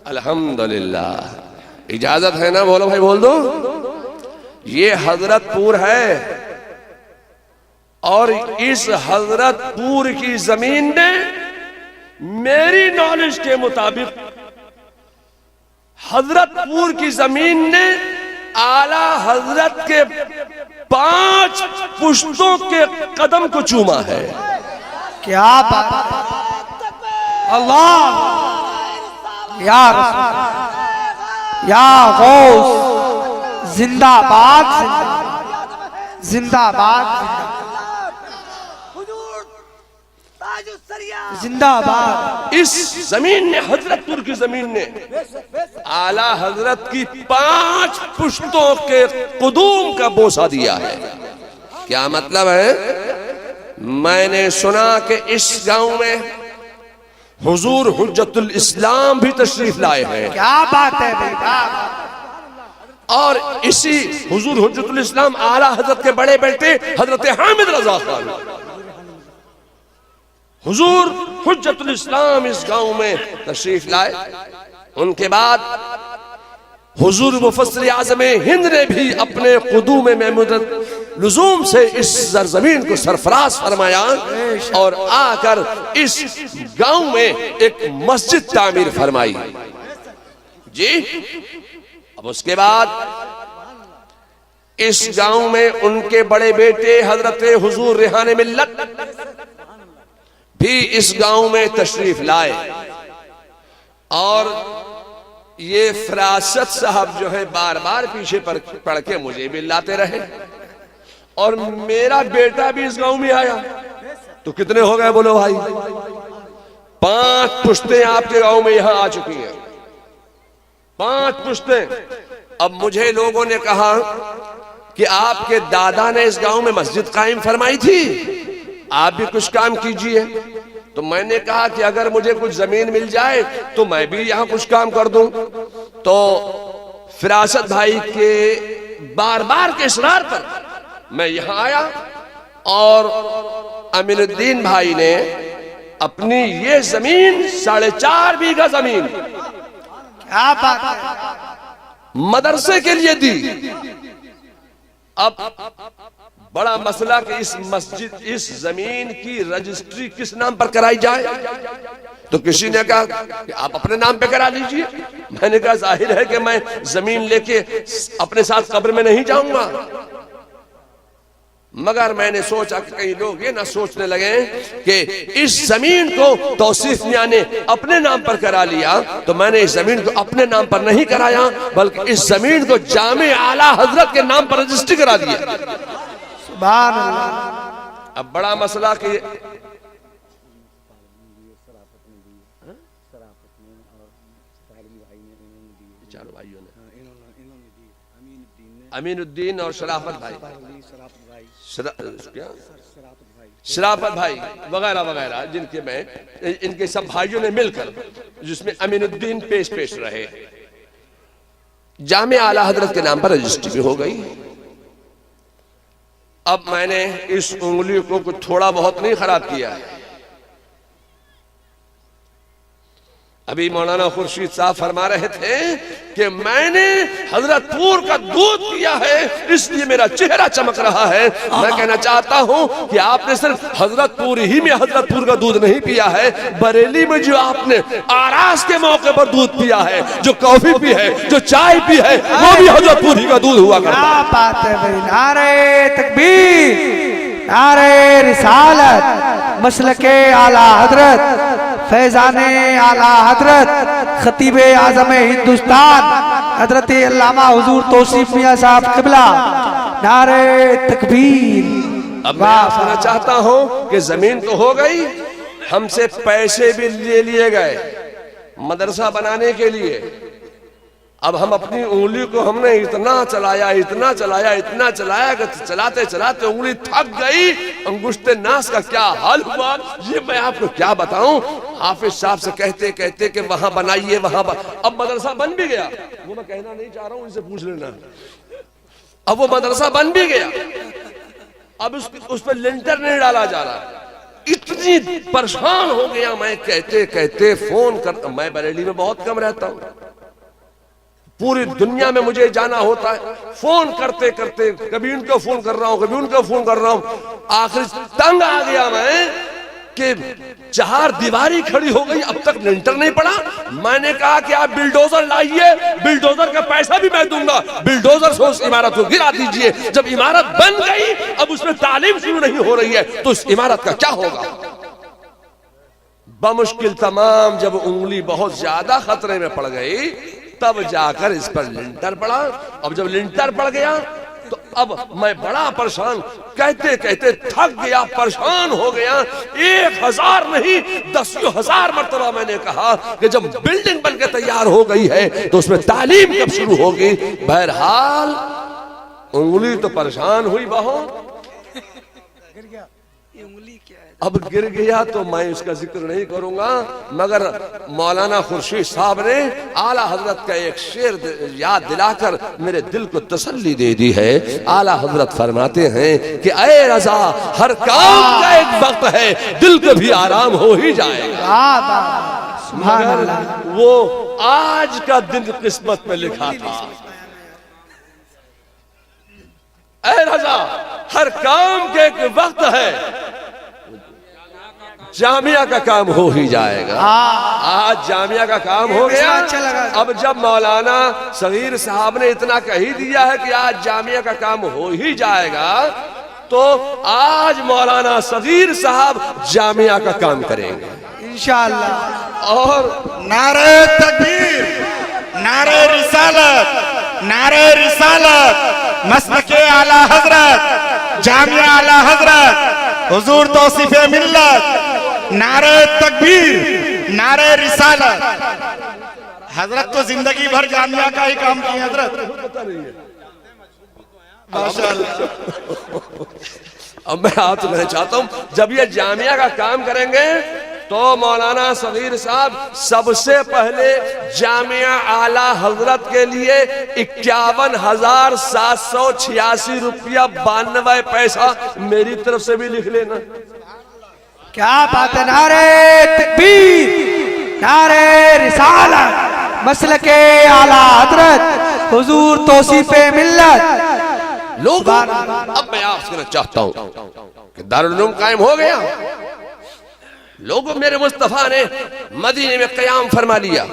अल्हम्दुलिल्लाह। इजाजत है ना? बोलो भाई, बोल दो। ये हजरतपुर है और इस हजरतपुर की जमीन ने मेरी नॉलेज के मुताबिक, हजरतपुर की जमीन ने आला हजरत के 5 पुश्तों के कदम को चूमा है। क्या बात! अल्लाह या रसूल, या गौस, जिंदाबाद, जिंदाबाद, जिंदाबाद। इस जमीन ने, हजरतपुर की जमीन ने आला हजरत की 5 पुश्तों के कुदूम का बोसा दिया है। क्या मतलब है? मैंने सुना कि इस गांव में हुजूर हुज्जतुल इस्लाम भी तशरीफ लाए हैं। क्या बात है बेटा! और इसी हुजूर हुज्जतुल इस्लाम आला हजरत के बड़े बेटे हजरत हामिद रजा खान, हुजूर हुज्जतुल इस्लाम इस गांव में तशरीफ लाए। उनके बाद हुजूर मुफस्सिर आज़म हिंद ने भी अपने कुदूम महमूदत लुज़ूम से इस सरजमीन को सरफराज फरमाया और आकर इस गांव में एक मस्जिद तामीर फरमाई जी। अब उसके बाद इस गांव में उनके बड़े बेटे हजरत हुजूर रिहाने मिल्लत भी इस गांव में तशरीफ लाए और ये फरासत साहब जो है बार बार पीछे पड़ के मुझे भी लाते रहे और मेरा बेटा भी इस गांव में आया। तो कितने हो गए बोलो भाई? 5 पुश्तें आपके गांव में यहां आ चुकी हैं, 5 पुश्तें। अब मुझे लोगों ने कहा कि आपके दादा ने इस गांव में मस्जिद कायम फरमाई थी, आप भी कुछ काम कीजिए। तो मैंने कहा कि अगर मुझे कुछ जमीन मिल जाए तो मैं भी यहां कुछ काम कर दूं। तो फिरासत भाई के बार बार के इसरार पर मैं यहां आया और अमीरुद्दीन भाई ने अपनी ये जमीन 4.5 बीघा जमीन क्या बात है! मदरसे के लिए दी। अब बड़ा मसला कि इस मस्जिद, इस जमीन की रजिस्ट्री किस नाम पर कराई जाए। तो किसी ने कहा कि आप अपने नाम पे करा लीजिए। मैंने कहा जाहिर है कि मैं जमीन लेके अपने साथ कब्र में नहीं जाऊंगा। मगर मैंने सोचा कि कई लोग ये ना सोचने लगे कि इस जमीन को तौसीफ मियां ने अपने नाम पर करा लिया, तो मैंने इस जमीन को अपने नाम पर नहीं कराया, बल्कि इस जमीन को जामे आला हजरत के नाम पर रजिस्ट्री करा दिया। सुभान अल्लाह। अब बड़ा मसला कि चारों भाइयों ने, अमीनुद्दीन और शराफत भाई, शराफत भाई वगैरह वगैरह, जिनके में इनके सब भाइयों ने मिलकर, जिसमें अमीनुद्दीन पेश रहे, जामे आला हजरत के नाम पर रजिस्ट्री भी हो गई। अब मैंने इस उंगली को कुछ थोड़ा बहुत नहीं खराब किया है। अभी मौलाना खुर्शीद साहब फरमा रहे थे कि मैंने हजरतपुर का दूध पिया है, इसलिए मेरा चेहरा चमक रहा है। मैं कहना चाहता हूं कि आपने सिर्फ हजरतपुर ही में हजरतपुर का दूध नहीं पिया है, बरेली में जो आपने आरास के मौके पर दूध पिया है, जो कॉफी पी है, जो चाय पी है, वो भी हजरतपुर ही का दूध हुआ करता। क्या बात है भाई। नारे तकबीर, नारे रिसालत, मसलके आला हजरत, फैजाने आला हजरत, खतीबे आजम हिंदुस्तान हजरत अल्लामा हुजूर तौसीफ मियां साहब किबला, नारे तकबीर। अब मैं आपसे चाहता हूं कि जमीन तो हो गई, हमसे पैसे भी ले लिए गए मदरसा बनाने के लिए। अब हम अपनी उंगली को हमने इतना चलाया कि चलाते चलाते उंगली थक गई। अंगुष्ठे नास का क्या हाल हुआ ये मैं आपको क्या बताऊं। हाफिज साहब से कहते कहते कि वहां बनाइए अब मदरसा बन भी गया, वो मैं कहना नहीं चाह रहा हूं, इनसे पूछ लेना। अब वो मदरसा बन भी गया, अब उस पर लिंटर नहीं डाला जा रहा। इतनी परेशान हो गया मैं, कहते कहते फोन कर, मैं बरेली में बहुत कम रहता हूं, पूरी दुनिया में मुझे जाना होता है, फोन करते करते कभी उनको फोन कर रहा हूं, कभी उनको फोन कर रहा हूं। आखिर तंग आ गया मैं कि 4 दीवारी खड़ी हो गई, अब तक लिंटर नहीं पड़ा। मैंने कहा कि आप बिल्डोजर लाइए, बिल्डोजर का पैसा भी मैं दूंगा, बिल्डोजर से उस इमारत को गिरा दीजिए। जब इमारत बन गई, अब उसमें तालीम शुरू नहीं हो रही है, तो उस इमारत का क्या होगा। बमुश्किल तमाम जब उंगली बहुत ज्यादा खतरे में पड़ गई, तब जाकर इस पर लिंटर पड़ा। अब जब लिंटर पड़ गया तो अब मैं बड़ा परेशान, कहते कहते थक गया, परेशान हो गया। 1000 नहीं 10,000 मरतबा मैंने कहा कि जब बिल्डिंग बनकर तैयार हो गई है तो उसमें तालीम कब शुरू होगी। बहरहाल उंगली तो परेशान हुई बहुत, अब गिर गया तो मैं उसका जिक्र नहीं करूंगा, मगर मौलाना खुर्शीद साहब ने आला हजरत का एक शेर याद दिलाकर मेरे दिल को तसल्ली दे दी है। आला हजरत फरमाते हैं कि ऐ रजा, हर काम का एक वक्त है, दिल को भी आराम हो ही जाएगा। मगर वो आज का दिन किस्मत में लिखा था। ऐ रजा, हर काम के एक वक्त है, जामिया का काम हो ही जाएगा। आज जामिया का काम हो गया। अब जब मौलाना सगीर साहब ने इतना कह ही दिया है कि आज जामिया का काम हो ही जाएगा, तो आज मौलाना सगीर साहब जामिया का काम करेंगे इंशाअल्लाह। और नारे तकबीर, नारे रिसालत, नारे रिसालत, मसलके आला हजरत, जामिया आला हजरत, हुजूर तौसीफे मिल्लत, नारे तकबीर, नारे रिसालत। हजरत तो जिंदगी भर जामिया का ही काम किए हजरत, माशाअल्लाह। अब मैं आपसे कहना चाहता हूं, जब ये जामिया का काम करेंगे तो मौलाना सगीर साहब सबसे पहले जामिया आला हजरत के लिए 51,786 रुपया 92 पैसा मेरी तरफ से भी लिख लेना। क्या बात है। नारे तकबीर, नारे रिसालत, मसलके आला हजरत, हुजूर तौसीफे मिल्लत। लोग अब मैं आपसे कहना चाहता हूं कि दारुल उलूम कायम हो गया, लोगों मेरे मुस्तफा ने मदीने में कयाम फरमा लिया,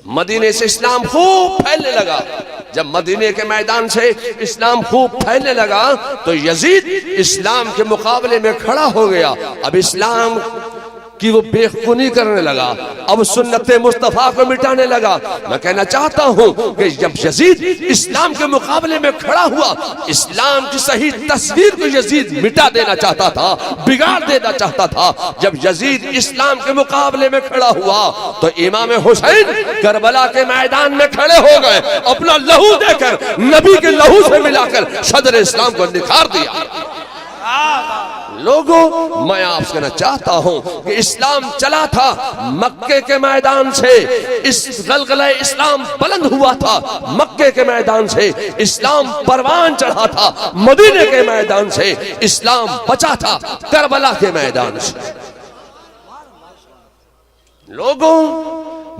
मदीने से इस्लाम खूब फैलने लगा। जब मदीने के मैदान से इस्लाम खूब फैलने लगा तो यजीद इस्लाम के मुकाबले में खड़ा हो गया। अब इस्लाम कि वो बेखुनी करने लगा, अब सुन्नत मुस्तफा को मिटाने लगा। मैं कहना चाहता हूं कि जब यजीद इस्लाम के मुकाबले में खड़ा हुआ, इस्लाम की सही तस्वीर को यजीद मिटा देना चाहता था, बिगाड़ देना चाहता था। जब यजीद इस्लाम के मुकाबले में खड़ा हुआ तो इमाम हुसैन करबला के मैदान में खड़े हो गए, अपना लहू देकर नबी के लहू से मिलाकर सदर इस्लाम को निखार दिया। लोगों, मैं आपसे कहना चाहता हूं कि इस्लाम चला था मक्के के मैदान से, इस गलगला इस्लाम बुलंद हुआ था मक्के के मैदान से, इस्लाम परवान चढ़ा था मदीने के मैदान से, इस्लाम बचा था करबला के मैदान से। लोगों,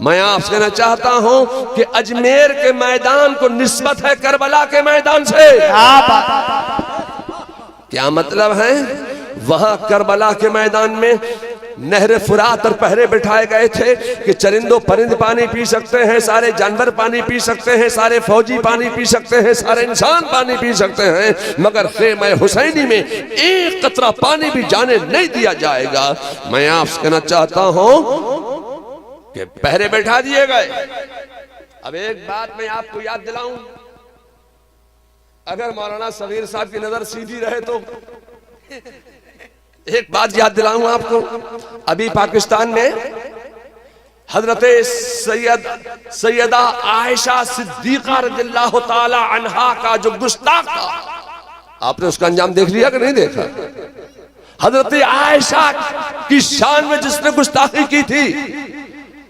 मैं आपसे कहना चाहता हूं कि अजमेर के मैदान को निस्बत है करबला के मैदान से। क्या मतलब है? वहां करबला के मैदान में नहर फुरात पर पहरे बिठाए गए थे कि चरिंदो परिंद पानी पी सकते हैं, सारे जानवर पानी पी सकते हैं, सारे फौजी पानी पी सकते हैं, सारे इंसान पानी पी सकते हैं, मगर खेमे हुसैनी में एक कतरा पानी भी जाने नहीं दिया जाएगा। मैं आपसे कहना चाहता हूं कि पहरे बैठा दिए गए। अब एक बात मैं आपको याद दिलाऊं, अगर मौलाना सबीर साहब की नजर सीधी रहे तो एक बात याद दिलाऊं आपको। अभी पाकिस्तान में हजरत सैयदा आयशा सिद्दीका रज़ियल्लाहु ताला अन्हा का जो गुस्ताख था, आपने उसका अंजाम देख लिया कि नहीं देखा? हजरत आयशा की शान में जिसने गुस्ताखी की थी,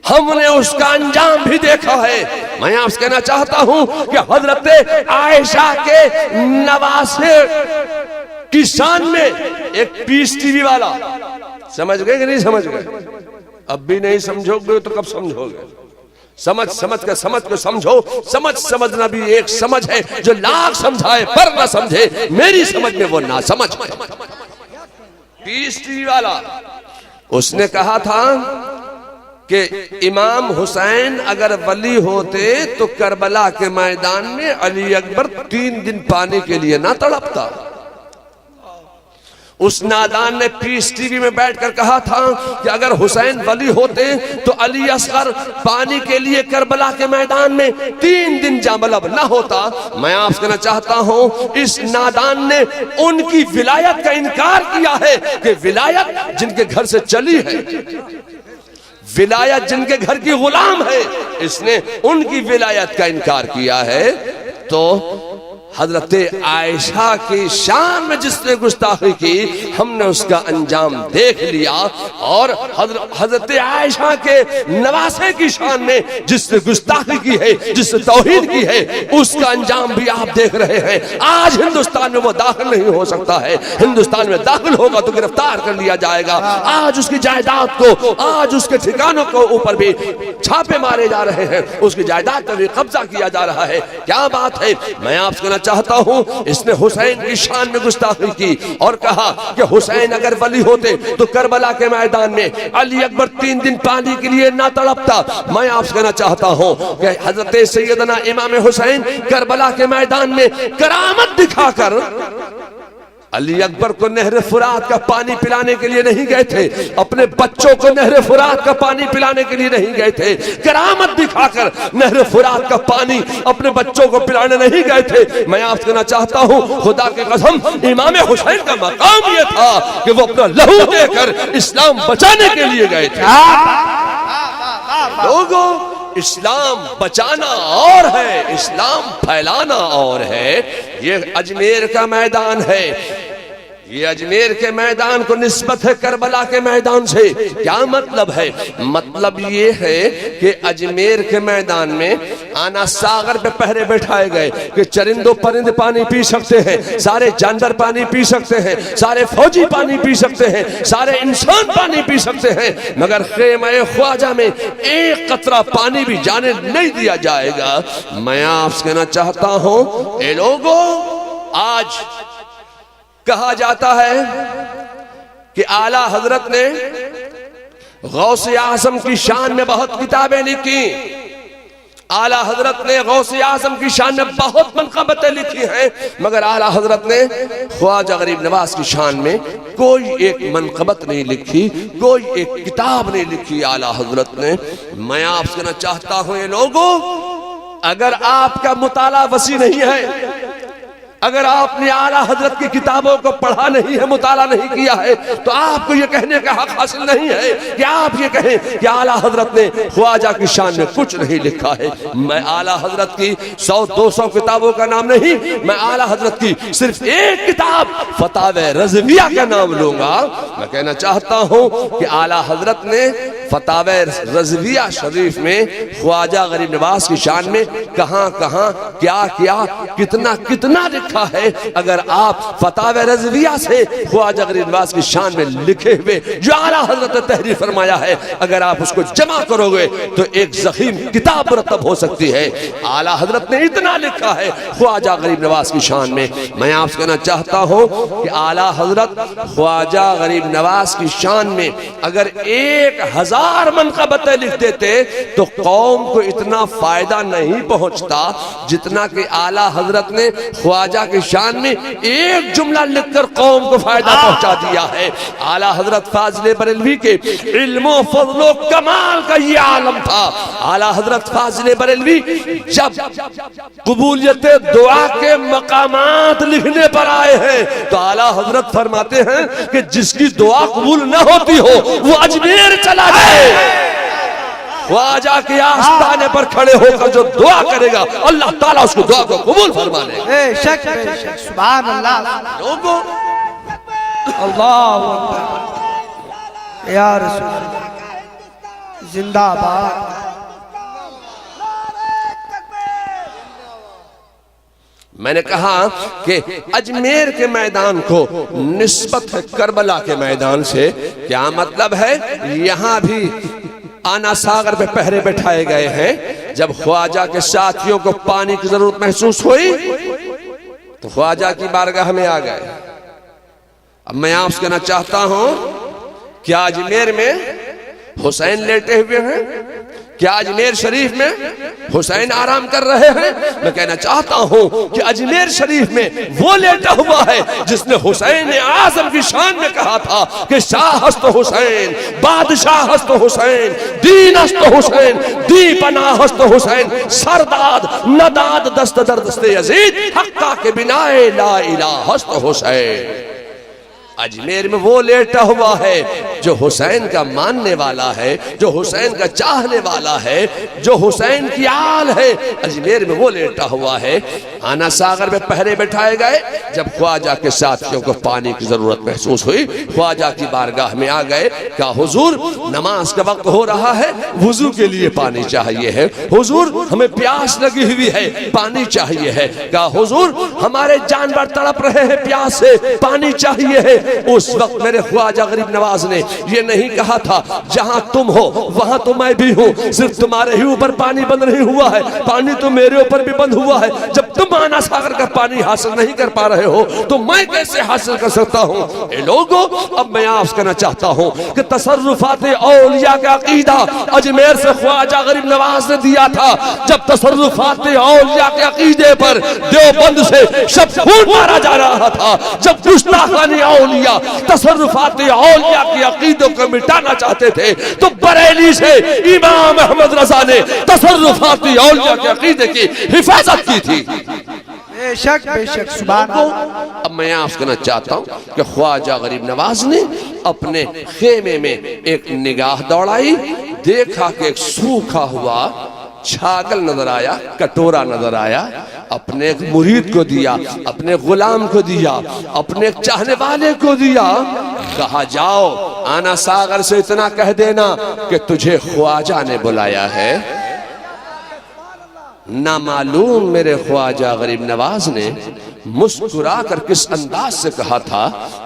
हमने उसका अंजाम भी देखा है। मैं आपसे कहना चाहता हूं कि हजरत आयशा के नवासे की शान में एक पीस टीवी वाला, समझ गए कि नहीं समझ गए? अब भी नहीं समझोगे तो कब समझोगे? समझ के समझो। समझना भी एक समझ है जो लाख समझाए पर ना समझे, मेरी समझ में वो ना समझ। पीस टीवी वाला उसने कहा था कि इमाम हुसैन अगर वली होते तो करबला के मैदान में अली अकबर 3 दिन पानी के लिए ना तड़पता। उस नादान ने पीस टीवी में बैठकर कहा था कि अगर हुसैन वली होते तो अली असगर पानी के लिए करबला के मैदान में 3 दिन जामलब ना होता। मैं आपसे कहना चाहता हूं, इस नादान ने उनकी विलायत का इनकार किया है कि विलायत जिनके घर से चली है, विलायत जिनके घर की गुलाम है, इसने उनकी विलायत का इनकार किया है। तो हजरत आयशा की शान में जिसने गुस्ताखी की, हमने उसका अंजाम देख लिया। और हजरत आयशा के नवासे की शान में जिसने गुस्ताखी की है, जिसने तौहीन की है, उसका अंजाम भी आप देख रहे हैं। आज हिंदुस्तान में वो दाखिल नहीं हो सकता है, हिंदुस्तान में दाखिल होगा तो गिरफ्तार कर लिया जाएगा। आज उसकी जायदाद को, आज उसके ठिकानों को ऊपर भी छापे मारे जा रहे हैं, उसकी जायदाद पर भी कब्जा किया जा रहा है। क्या बात है? मैं आपसे चाहता हूं, इसने हुसैन की शान में गुस्ताखी की और कहा कि हुसैन अगर वली होते तो करबला के मैदान में अली अकबर 3 दिन पानी के लिए ना तड़पता। मैं आपसे कहना चाहता हूं कि हजरत सैयदना इमाम हुसैन करबला के मैदान में करामत दिखाकर अली अकबर को नहर फुरात का पानी पिलाने के लिए नहीं गए थे, अपने बच्चों को नहर फुरात का पानी पिलाने के लिए नहीं गए थे, करामत दिखाकर नहर फुरात का पानी अपने बच्चों को पिलाने नहीं गए थे। मैं आपसे कहना चाहता हूं, खुदा की कसम, इमाम हुसैन का मकाम यह था कि वो अपना लहू देकर इस्लाम बचाने के लिए गए थे। लोगों, इस्लाम बचाना और है, इस्लाम फैलाना और है। ये अजमेर का मैदान है, ये अजमेर के मैदान को निस्बत है करबला के मैदान से। क्या मतलब है? मतलब ये है कि अजमेर के मैदान में आना सागर पे पहरे बैठाए गए कि चरिंदो परिंद पानी पी सकते हैं, सारे जानवर पानी पी सकते हैं, सारे फौजी पानी पी सकते हैं, सारे इंसान पानी पी सकते हैं, मगर खेमे ख्वाजा में एक कतरा पानी भी जाने नहीं दिया जाएगा। मैं आपसे कहना चाहता हूं, ए लोगों, आज कहा जाता है कि आला हजरत ने गौसे आजम की शान में बहुत किताबें लिखी। आला हजरत ने गौसे आजम की शान में बहुत मनक़बतें लिखी हैं, मगर आला हजरत ने ख्वाजा गरीब नवाज की शान में कोई एक मनक़बत नहीं लिखी, कोई एक किताब नहीं लिखी आला हजरत ने। मैं आपसे कहना चाहता हूं ये लोगों, अगर आपका मुताला वसी नहीं है, अगर आपने आला हजरत की किताबों को पढ़ा नहीं है, मुताला नहीं किया है, तो आपको ये कहने का हक हासिल नहीं है कि आप ये कहें कि आला हजरत ने ख्वाजा की शान में कुछ नहीं लिखा है। मैं आला हजरत की 100-200 किताबों का नाम नहीं, मैं आला हजरत की सिर्फ एक किताब फतावे रज़विया का नाम लूंगा। मैं कहना चाहता हूं कि आला हजरत ने फतावे रज़विया शरीफ में ख्वाजा गरीब नवाज की शान में कहां कहां क्या क्या कितना कितना लिखा है। अगर आप फतावे रज़विया से ख्वाजा गरीब नवाज की शान में लिखे हुए जो आला हजरत ने तहरीर फरमाया है, अगर आप उसको जमा करोगे तो एक ज़ख़ीम किताब मुरतब हो सकती है। आला हजरत ने इतना लिखा है ख्वाजा गरीब नवाज की शान में। मैं आपसे कहना चाहता हूं कि आला हजरत ख्वाजा गरीब नवाज की शान में अगर 1000 मनक़बतें लिख देते तो कौम को इतना फायदा नहीं पहुंचता जितना कि आला हजरत ने ख्वाजा की शान में एक जुमला लिखकर कौम को फायदा पहुंचा दिया है। आला हजरत फाजिले बरेलवी के इल्म फज़्ल कमाल का ये आलम था। आला हजरत फाजिले बरेलवी जब कबूलियत दुआ के मकामात लिखने पर आए हैं तो आला हजरत फरमाते हैं कि जिसकी दुआ कबूल न होती हो वो अजमेर चला जाए। ख्वाजा के आस्थाने पर खड़े होकर जो दुआ करेगा अल्लाह ताला उसको दुआ को कबूल फरमा लेगा। बेशक बेशक, सुभान अल्लाह, लोगों अल्लाहु अकबर, या रसूल जिंदाबाद। मैंने कहा कि अजमेर के मैदान को निस्बत है करबला के मैदान से। क्या मतलब है? यहाँ भी आना सागर पे पहरे बैठाए गए हैं। जब ख्वाजा के साथियों को पानी की जरूरत महसूस हुई तो ख्वाजा की बारगाह में आ गए। अब मैं आपसे कहना चाहता हूं, क्या अजमेर में हुसैन लेटे हुए हैं? क्या अजमेर शरीफ में हुसैन आराम कर रहे हैं? मैं कहना चाहता हूं कि अजमेर शरीफ में वो लेटा हुआ है जिसने हुसैन आजम की शान में कहा था कि शाह हस्त हुसैन, बादशाह हस्त हुसैन, दीन हस्त हुसैन, दी पनाह हस्त हुसैन, सरदाद नदाद दस्त दर दस्ते यजीद, हक्का के बिनाए ला इलाह हस्त हुसैन। अजमेर में वो लेटा हुआ है जो हुसैन का मानने वाला है, जो हुसैन का चाहने वाला है, जो हुसैन की आल है। अजमेर में वो लेटा हुआ है। आना सागर में पहरे बैठाए गए। जब ख्वाजा के साथियों को पानी की जरूरत महसूस हुई, ख्वाजा की बारगाह में आ गए। क्या हुजूर, नमाज का वक्त हो रहा है, वुजू के लिए पानी चाहिए है। हुजूर, हमें प्यास लगी हुई है, पानी चाहिए है। क्या हुजूर, हमारे जानवर तड़प रहे हैं प्यास से, पानी चाहिए है। उस वक्त मेरे ख्वाजा गरीब नवाज ने ये नहीं कहा था जहां तुम हो वहां तो मैं भी हूं, सिर्फ तुम्हारे ही ऊपर पानी बंद नहीं हुआ है, पानी तो मेरे ऊपर भी बंद हुआ है। जब तुम आना सागर का पानी हासिल नहीं कर पा रहे हो तो मैं कैसे हासिल कर सकता हूं? ए लोगों, अब मैं आपसे कहना चाहता हूं कि तसर्रुफात औलिया का अकीदा अजमेर से ख्वाजा गरीब नवाज ने दिया था। जब तसर्रुफात औलिया के अकीदे पर देवबंद से शब खून मारा जा रहा था, जब गुस्ताखानी औलिया तसर्रुफात औलिया के अकीदों को मिटाना चाहते थे तो बरेली से इमाम अहमद रजा ने तसर्रुफात औलिया के अकीदे की हिफाजत की थी। बेशक बेशक, सुभान अल्लाह। अब मैं आपसे कहना चाहता हूं कि ख्वाजा गरीब नवाज ने अपने खेमे में एक निगाह दौड़ाई, देखा कि एक सूखा हुआ छागल नजर आया, कटोरा नजर आया। अपने एक मुरीद को दिया, अपने गुलाम को दिया, अपने एक चाहने वाले को दिया। कहा, जाओ आना सागर से इतना कह देना कि तुझे ख्वाजा ने बुलाया है। ना मालूम मेरे ख्वाजा गरीब नवाज ने मुस्कुरा कर किस अंदाज से कहा था,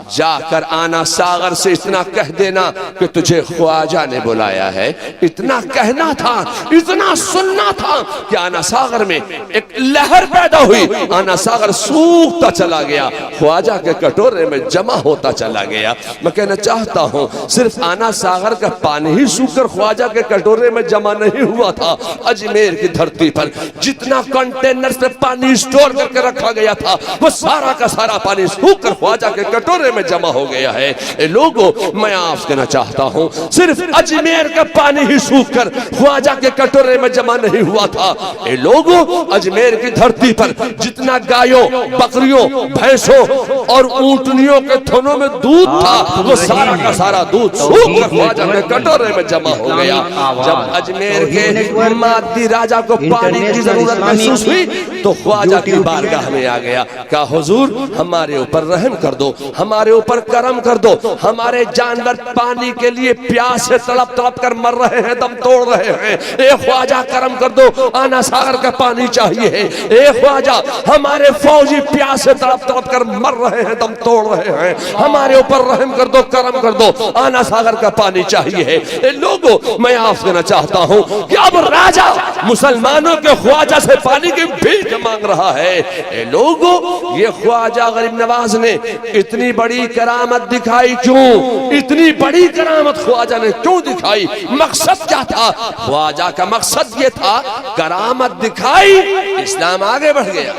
जाकर आना सागर से इतना कह देना कि तुझे ख्वाजा ने बुलाया है। इतना कहना था, इतना सुनना था कि आना सागर में एक लहर पैदा हुई। आना सागर सूखता चला गया, ख्वाजा के कटोरे में जमा होता चला गया। मैं कहना चाहता हूँ सिर्फ आना सागर का पानी ही सूखकर ख्वाजा के कटोरे में जमा नहीं हुआ था। अजमेर की धरती पर जितना कंटेनर से पानी स्टोर करके रखा गया था वो सारा का सारा पानी सूखकर ख्वाजा के कटोरे में जमा हो गया है। लोगों, मैं आपसे कहना चाहता हूँ सिर्फ अजमेर का पानी ही सूखकर ख्वाजा के कटोरे में जमा नहीं हुआ था। लोगों, अजमेर की धरती पर जितना गायों, बकरियों, भैंसों और ऊंटनियों के थनों में दूध था वो सारा का सारा दूध सूखकर ख्वाजा के कटोरे में जमा हो गया। जब अजमेर के मादी राजा को पानी की जरूरत महसूस हुई तो ख्वाजा की बारगाह में आ गया। कहा हुजूर हमारे ऊपर रहम कर दो, हमारे ऊपर करम कर दो, हमारे जानवर पानी के लिए प्यास से तड़प तड़प कर मर रहे हैं, दम तोड़ रहे हैं। ए ख्वाजा करम कर दो, आना सागर का पानी चाहिए है। ए ख्वाजा हमारे फौजी प्यास से तड़प तड़प कर मर रहे हैं, दम तोड़ रहे हैं, हमारे ऊपर रहम कर दो, करम कर दो, आना सागर का पानी चाहिए है। लोगों, मैं आपसे कहना चाहता हूँ कि अब राजा मुसलमानों के ख्वाजा से पानी की भीख मांग रहा है। लोगों, ये ख्वाजा गरीब नवाज ने इतनी बड़ी करामत दिखाई क्यों? इतनी बड़ी करामत ख्वाजा ने क्यों दिखाई? मकसद क्या था? ख्वाजा का मकसद ये था करामत दिखाई, इस्लाम आगे बढ़ गया।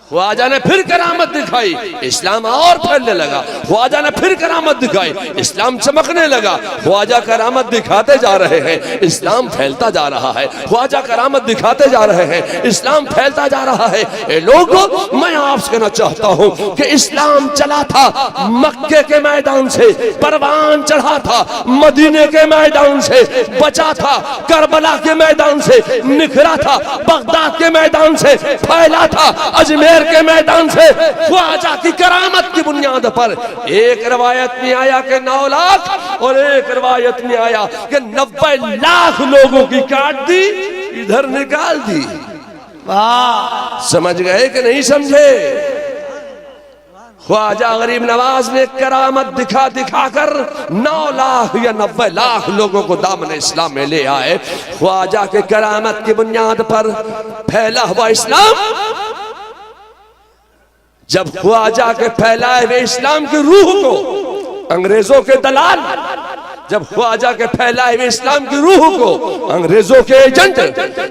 ख्वाजा ने फिर करामत दिखाई, इस्लाम और फैलने लगा। ख्वाजा ने फिर करामत दिखाई, इस्लाम चमकने लगा। ख्वाजा करामत दिखाते जा रहे हैं, इस्लाम फैलता जा रहा है। ख्वाजा करामत दिखाते जा रहे हैं, इस्लाम फैलता जा रहा है। लोगों, मैं आपसे कहना चाहता हूँ कि इस्लाम चला था मक्के के मैदान से, परवान चढ़ा था मदीने के मैदान से, बचा था करबला के मैदान से, निखरा था बगदाद के मैदान से, फैला था अजमेर के मैदान से। ख्वाजा की करामत की बुनियाद पर एक रवायत में आया कि 9 लाख और एक रवायत में आया कि 90 लाख लोगों की काट दी, इधर निकाल दी। वाह, समझ गए कि नहीं समझे? ख्वाजा गरीब नवाज ने करामत दिखा दिखा कर 9 लाख या 90 लाख लोगों को दामन इस्लाम में ले आए। ख्वाजा के करामत की बुनियाद पर फैला हुआ इस्लाम जब ख्वाजा के फैलाए हुए इस्लाम की रूह को अंग्रेजों के दलाल, जब ख्वाजा के फैलाए हुए इस्लाम की रूह को अंग्रेजों के एजेंट,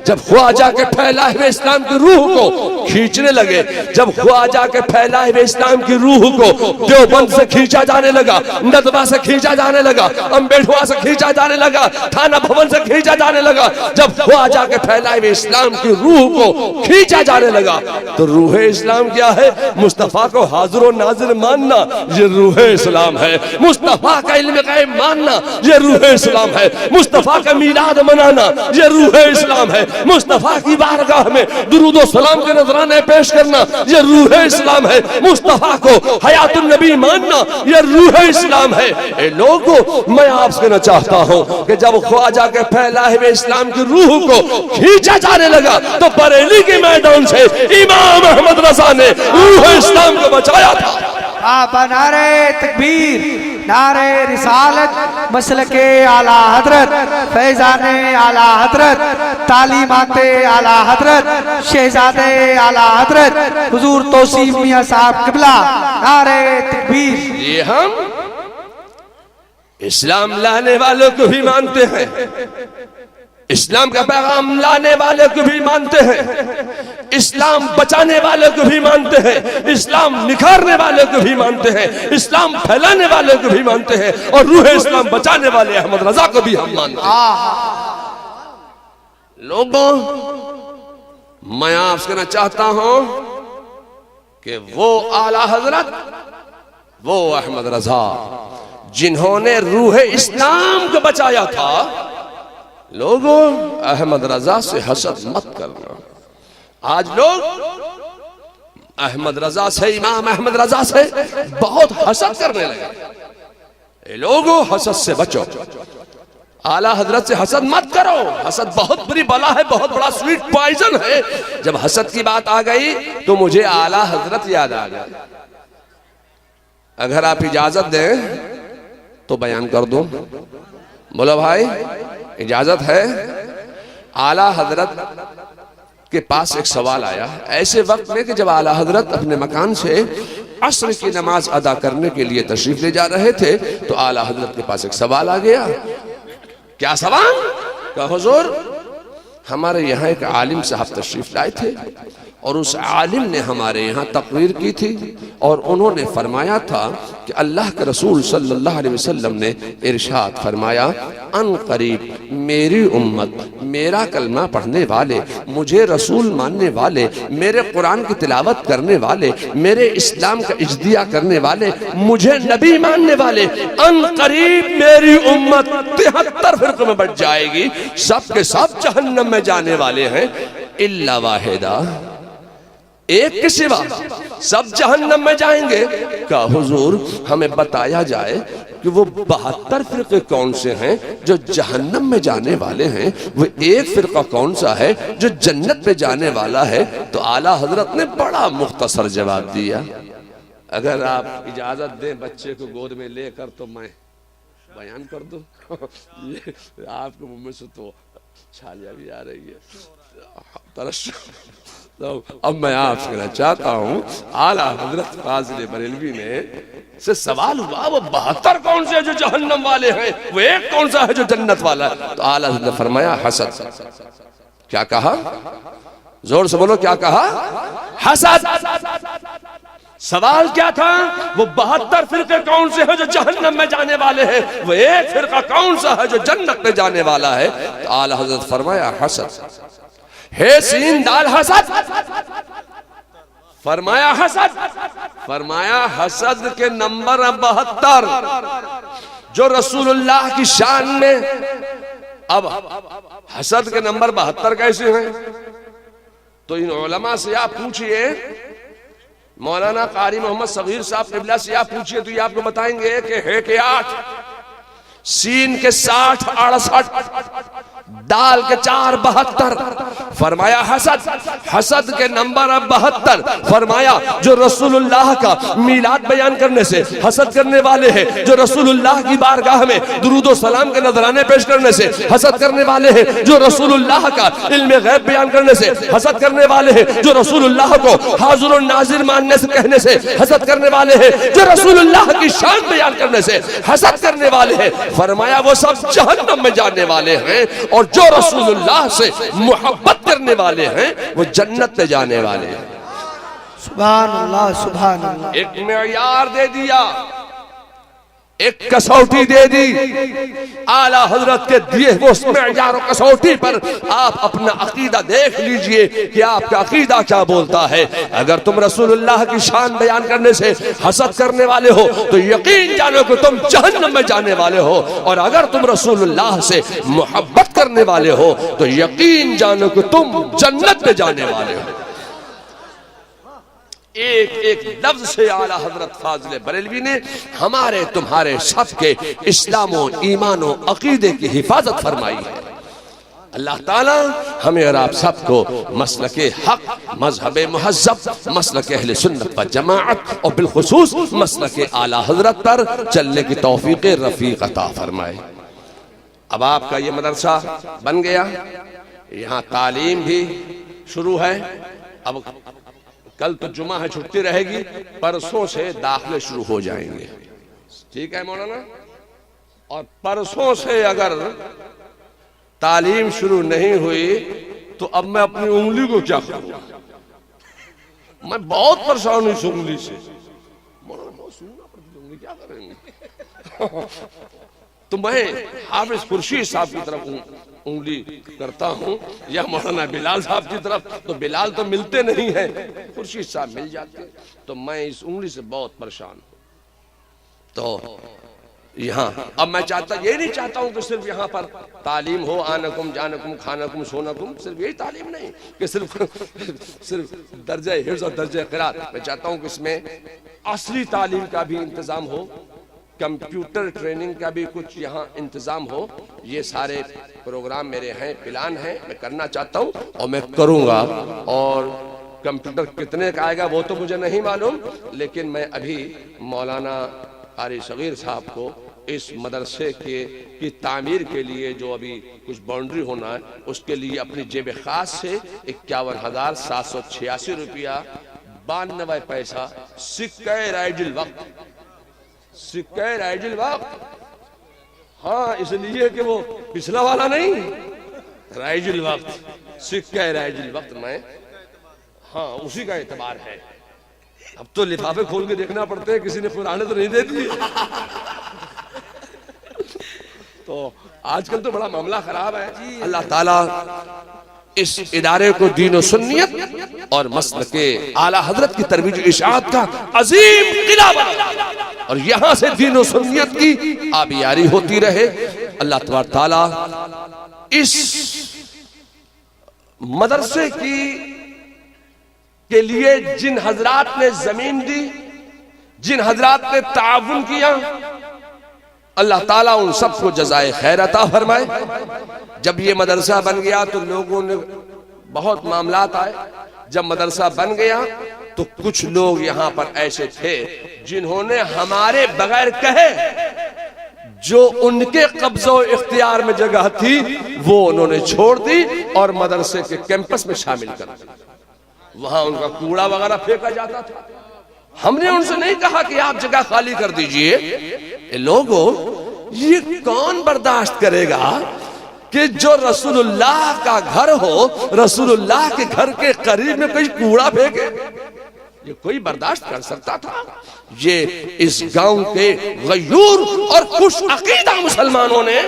जब ख्वाजा के फैलाए हुए इस्लाम की रूह को खींचने लगे, जब ख्वाजा के फैलाए हुए इस्लाम की रूह को देवबंद से खींचा जाने लगा, नदवा से खींचा जाने लगा, अम्बेडुआ से खींचा जाने लगा, थाना भवन से खींचा जाने लगा, जब ख्वाजा के फैलाए हुए इस्लाम की रूह को खींचा जाने लगा तो रूह इस्लाम क्या है? मुस्तफा को हाजिर नाजिर मानना, ये रूह इस्लाम है। मुस्तफा का इल्म गैब मानना, ये रूह इस्लाम है। मुस्तफा का मीलाद मनाना, ये रूह इस्लाम है। मुस्तफा की बारगाह में दुरूद और सलाम के नजराने पेश करना, ये रूह इस्लाम है। मुस्तफा को हयातुन नबी मानना, ये रूह इस्लाम है। ए लोगों, मैं आपसे कहना चाहता हूँ कि जब ख्वाजा के फैलाए हुए इस्लाम की रूह को खींचा जाने लगा तो बरेली के मैदान से इमाम अहमद रजा ने रूह इस्लाम को बचाया था। नारे तकबीर, नारे रिसालत, मसलके आला हजरत, फैजाने आला हजरत, तालीमाते आला हजरत, शहजादे आला हजरत हुजूर तौसीफ मियां साहब किबला। नारे तकबीर। ये हम इस्लाम लाने वालों को भी मानते हैं, इस्लाम का पैगाम लाने वाले को भी मानते हैं, इस्लाम बचाने वाले को भी मानते हैं, इस्लाम निखारने वाले को भी मानते हैं, इस्लाम फैलाने वाले को भी मानते हैं और रूह इस्लाम बचाने वाले अहमद रजा को भी हम मानते हैं। लोगों, मैं आपसे कहना चाहता हूं कि वो आला हजरत, वो अहमद रजा जिन्होंने रूह इस्लाम को बचाया था, लोगों अहमद रजा से हसद मत करना। आज लोग अहमद रजा से, इमाम अहमद रजा से बहुत हसद करने लगे। लोगों हसद से बचो, आला हजरत से हसद मत करो। हसद बहुत बुरी बला है, बहुत बड़ा स्वीट पॉइजन है। जब हसद की बात आ गई तो मुझे आला हजरत याद आ गया। अगर आप इजाजत दें तो बयान कर दूं। बोलो भाई, इजाजत है? आला हजरत के पास एक सवाल आया ऐसे वक्त में कि जब आला हजरत अपने मकान से असर की नमाज अदा करने के लिए तशरीफ ले जा रहे थे, तो आला हजरत के पास एक सवाल आ गया। क्या सवाल? कहा हुजूर, हमारे यहाँ एक आलिम साहब तशरीफ लाए थे और उस आलिम ने हमारे यहाँ तकरीर की थी और उन्होंने फरमाया था कि अल्लाह के रसूल सल्लल्लाहु अलैहि वसल्लम ने इरशाद फरमाया, अन करीब मेरी उम्मत, मेरा कलमा पढ़ने वाले, मुझे रसूल मानने वाले, मेरे कुरान की तिलावत करने वाले, मेरे इस्लाम का इज्दिया करने वाले, मुझे नबी मानने वाले, अन करीब मेरी उम्मत 73 फिरकों में बढ़ जाएगी, सब के सब जहन्नम में जाने वाले हैं इल्ला वाहिदा, एक के सिवा सब जहन्नम में जाएंगे। क्या हुजूर हमें बताया जाए कि वो 72 फिरके कौन से हैं जो जहन्नम में जाने वाले हैं, वो एक फिरका कौन सा है जो जन्नत पे जाने वाला है? तो आला हजरत ने बड़ा मुख्तसर जवाब दिया। अगर आप इजाजत दें बच्चे को गोद में लेकर तो मैं बयान कर दूं। आपके मुंह में से तो छालियां भी आ रही है। तो अब मैं आपसे कहना चाहता हूँ, आला हजरत फाजिल बरेलवी ने से सवाल हुआ वो 72 कौन से जो जहन्नम वाले हैं, वो एक कौन सा है जो जन्नत वाला है? तो आला हजरत ने फरमाया हसद। क्या कहा? जोर से बोलो, क्या कहा? हसद। सवाल क्या था? वो 72 फिरके कौन से हैं जो जहन्नम में जाने वाले हैं, वो एक फिरका कौन सा है जो जन्नत में जाने वाला है? तो आला हजरत फरमाया हसद। हे सीन दाल हसद। फरमाया हसद। फरमाया हसद के नंबर 72 जो रसूलुल्लाह की शान में। अब हसद के नंबर 72 कैसे हैं? तो इन उलमा से आप पूछिए, मौलाना कारी मोहम्मद सगीर साहब क़िबला से आप पूछिए तो ये आपको बताएंगे कि है के 8, सीन के 60 68, दाल के 4 72। फरमाया हसद। हसद के नंबर 72। फरमाया जो रसूलुल्लाह का मीलाद बयान करने से हसद करने वाले हैं, जो रसूलुल्लाह की बारगाह में दुरूद व सलाम के नजराने पेश करने से हसद करने वाले हैं, जो रसूलुल्लाह का इल्म गैब बयान करने से हसद करने वाले हैं, जो रसूलुल्लाह को हाज़िर और नाज़िर मानने से कहने से हसद करने वाले हैं, जो रसूलुल्लाह की शान बयान करने से हसद करने वाले हैं, फरमाया वो सब जहन्नम में जाने वाले हैं, और जो रसूलुल्लाह से मोहब्बत करने वाले हैं वो जन्नत में जाने वाले हैं। सुभान अल्लाह, सुभान अल्लाह। एक मेयार दे दिया, एक कसौटी दे दी। आला हजरत के दिए वो मेयार कसौटी पर आप अपना अकीदा देख लीजिए कि आपका अकीदा क्या बोलता है। अगर तुम रसूलुल्लाह की शान बयान करने से हसद करने वाले हो तो यकीन जानो कि तुम जहन्नम में जाने वाले हो, और अगर तुम रसूलुल्लाह से मोहब्बत करने वाले हो तो यकीन जानो कि तुम जन्नत में जाने वाले हो। एक एक लफ्ज से आला हजरत फाजिल बरेलवी ने हमारे तुम्हारे सबके इस्लामो ईमानो अकीदे की हिफाजत फरमाई है। अल्लाह ताला हमें और आप सबको मसलके हक, मजहब मुहज़्ज़ब, मसलके अहले सुन्नत व जमाअत और बिलखुसूस मसलके आला हजरत पर चलने की तौफीक रफीक अता फरमाए। अब आपका ये मदरसा बन गया, यहाँ तालीम भी शुरू है। अब कल तो जुमा है, छुट्टी रहेगी, परसों से दाखिले शुरू हो जाएंगे। ठीक है मौलाना? और परसों से अगर तालीम शुरू नहीं हुई तो अब मैं अपनी उंगली को क्या करूं? मैं बहुत परेशान हूं इस उंगली से। मौलाना सुनना पड़ती उंगली क्या करेंगे? तो मैं हाफिज खुर्शीद साहब की तरफ उंगली करता हूं या मौलाना बिलाल साहब की तरफ, तो बिलाल तो मिलते नहीं हैं, खुर्शीद साहब मिल जाते, तो मैं इस उंगली से बहुत परेशान हूं। तो यहाँ अब मैं ये नहीं चाहता हूं कि सिर्फ यहाँ पर तालीम हो, आनकुम जानकुम खानकुम सोनकुम, सिर्फ यही तालीम नहीं कि सिर्फ दर्जे हिफ्ज़ और दर्जे क़िरात। मैं चाहता हूं कि इसमें असली तालीम का भी इंतजाम हो, कंप्यूटर ट्रेनिंग का भी कुछ यहाँ इंतजाम हो। ये सारे प्रोग्राम मेरे हैं, प्लान है, मैं करना चाहता हूँ और मैं करूँगा। और कंप्यूटर कितने का आएगा वो तो मुझे नहीं मालूम, लेकिन मैं अभी मौलाना कारी सगीर साहब को इस मदरसे की तामीर के लिए जो अभी कुछ बाउंड्री होना है उसके लिए अपनी जेब खास से 51,786 रुपया 92 पैसा सिक्के राइजुल वक्त, सिक्के राइजुल वक्त, हाँ इसलिए कि वो पिछला वाला नहीं, राइजुल वक्त, सिक्के राइजुल वक्त में, हाँ उसी का एतबार है। अब तो लिफाफे खोल के देखना पड़ते हैं, किसी ने पुराने तो नहीं दे दिए। तो आजकल तो बड़ा मामला खराब है। अल्लाह ताला इस इदारे को दीन और सुन्नियत और मसलके आला हजरत की तरवीज इशाअत का अजीम किला बना, और यहां से दीन और सुन्नियत की आबियारी होती रहे। अल्लाह तबारक ताला इस मदरसे के लिए जिन हजरात ने जमीन दी, जिन हजरात ने ताउन किया, अल्लाह ताला उन सबको जज़ाए खैर अता फरमाए। जब ये मदरसा बन गया तो लोगों ने बहुत मामलात आए। जब मदरसा बन गया तो कुछ लोग यहाँ पर ऐसे थे जिन्होंने हमारे बगैर कहे जो उनके कब्जो इख्तियार में जगह थी वो उन्होंने छोड़ दी और मदरसे के कैंपस में शामिल कर दिया। वहां उनका कूड़ा वगैरह फेंका जाता था। हमने उनसे नहीं कहा कि आप जगह खाली कर दीजिए। लोगों, ये कौन बर्दाश्त करेगा कि जो रसूलुल्लाह का घर हो, रसूलुल्लाह के घर के करीब में कोई कूड़ा फेंके? ये कोई बर्दाश्त कर सकता था? ये इस गांव के गयूर और खुश अकीदा मुसलमानों ने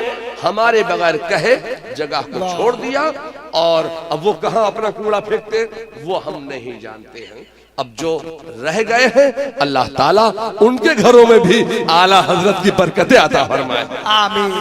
हमारे बगैर कहे जगह को छोड़ दिया, और अब वो कहां अपना कूड़ा फेंकते वो हम नहीं जानते हैं। अब जो रह गए हैं अल्लाह ताला उनके घरों में भी आला हजरत की बरकतें अता फरमाए, आमीन।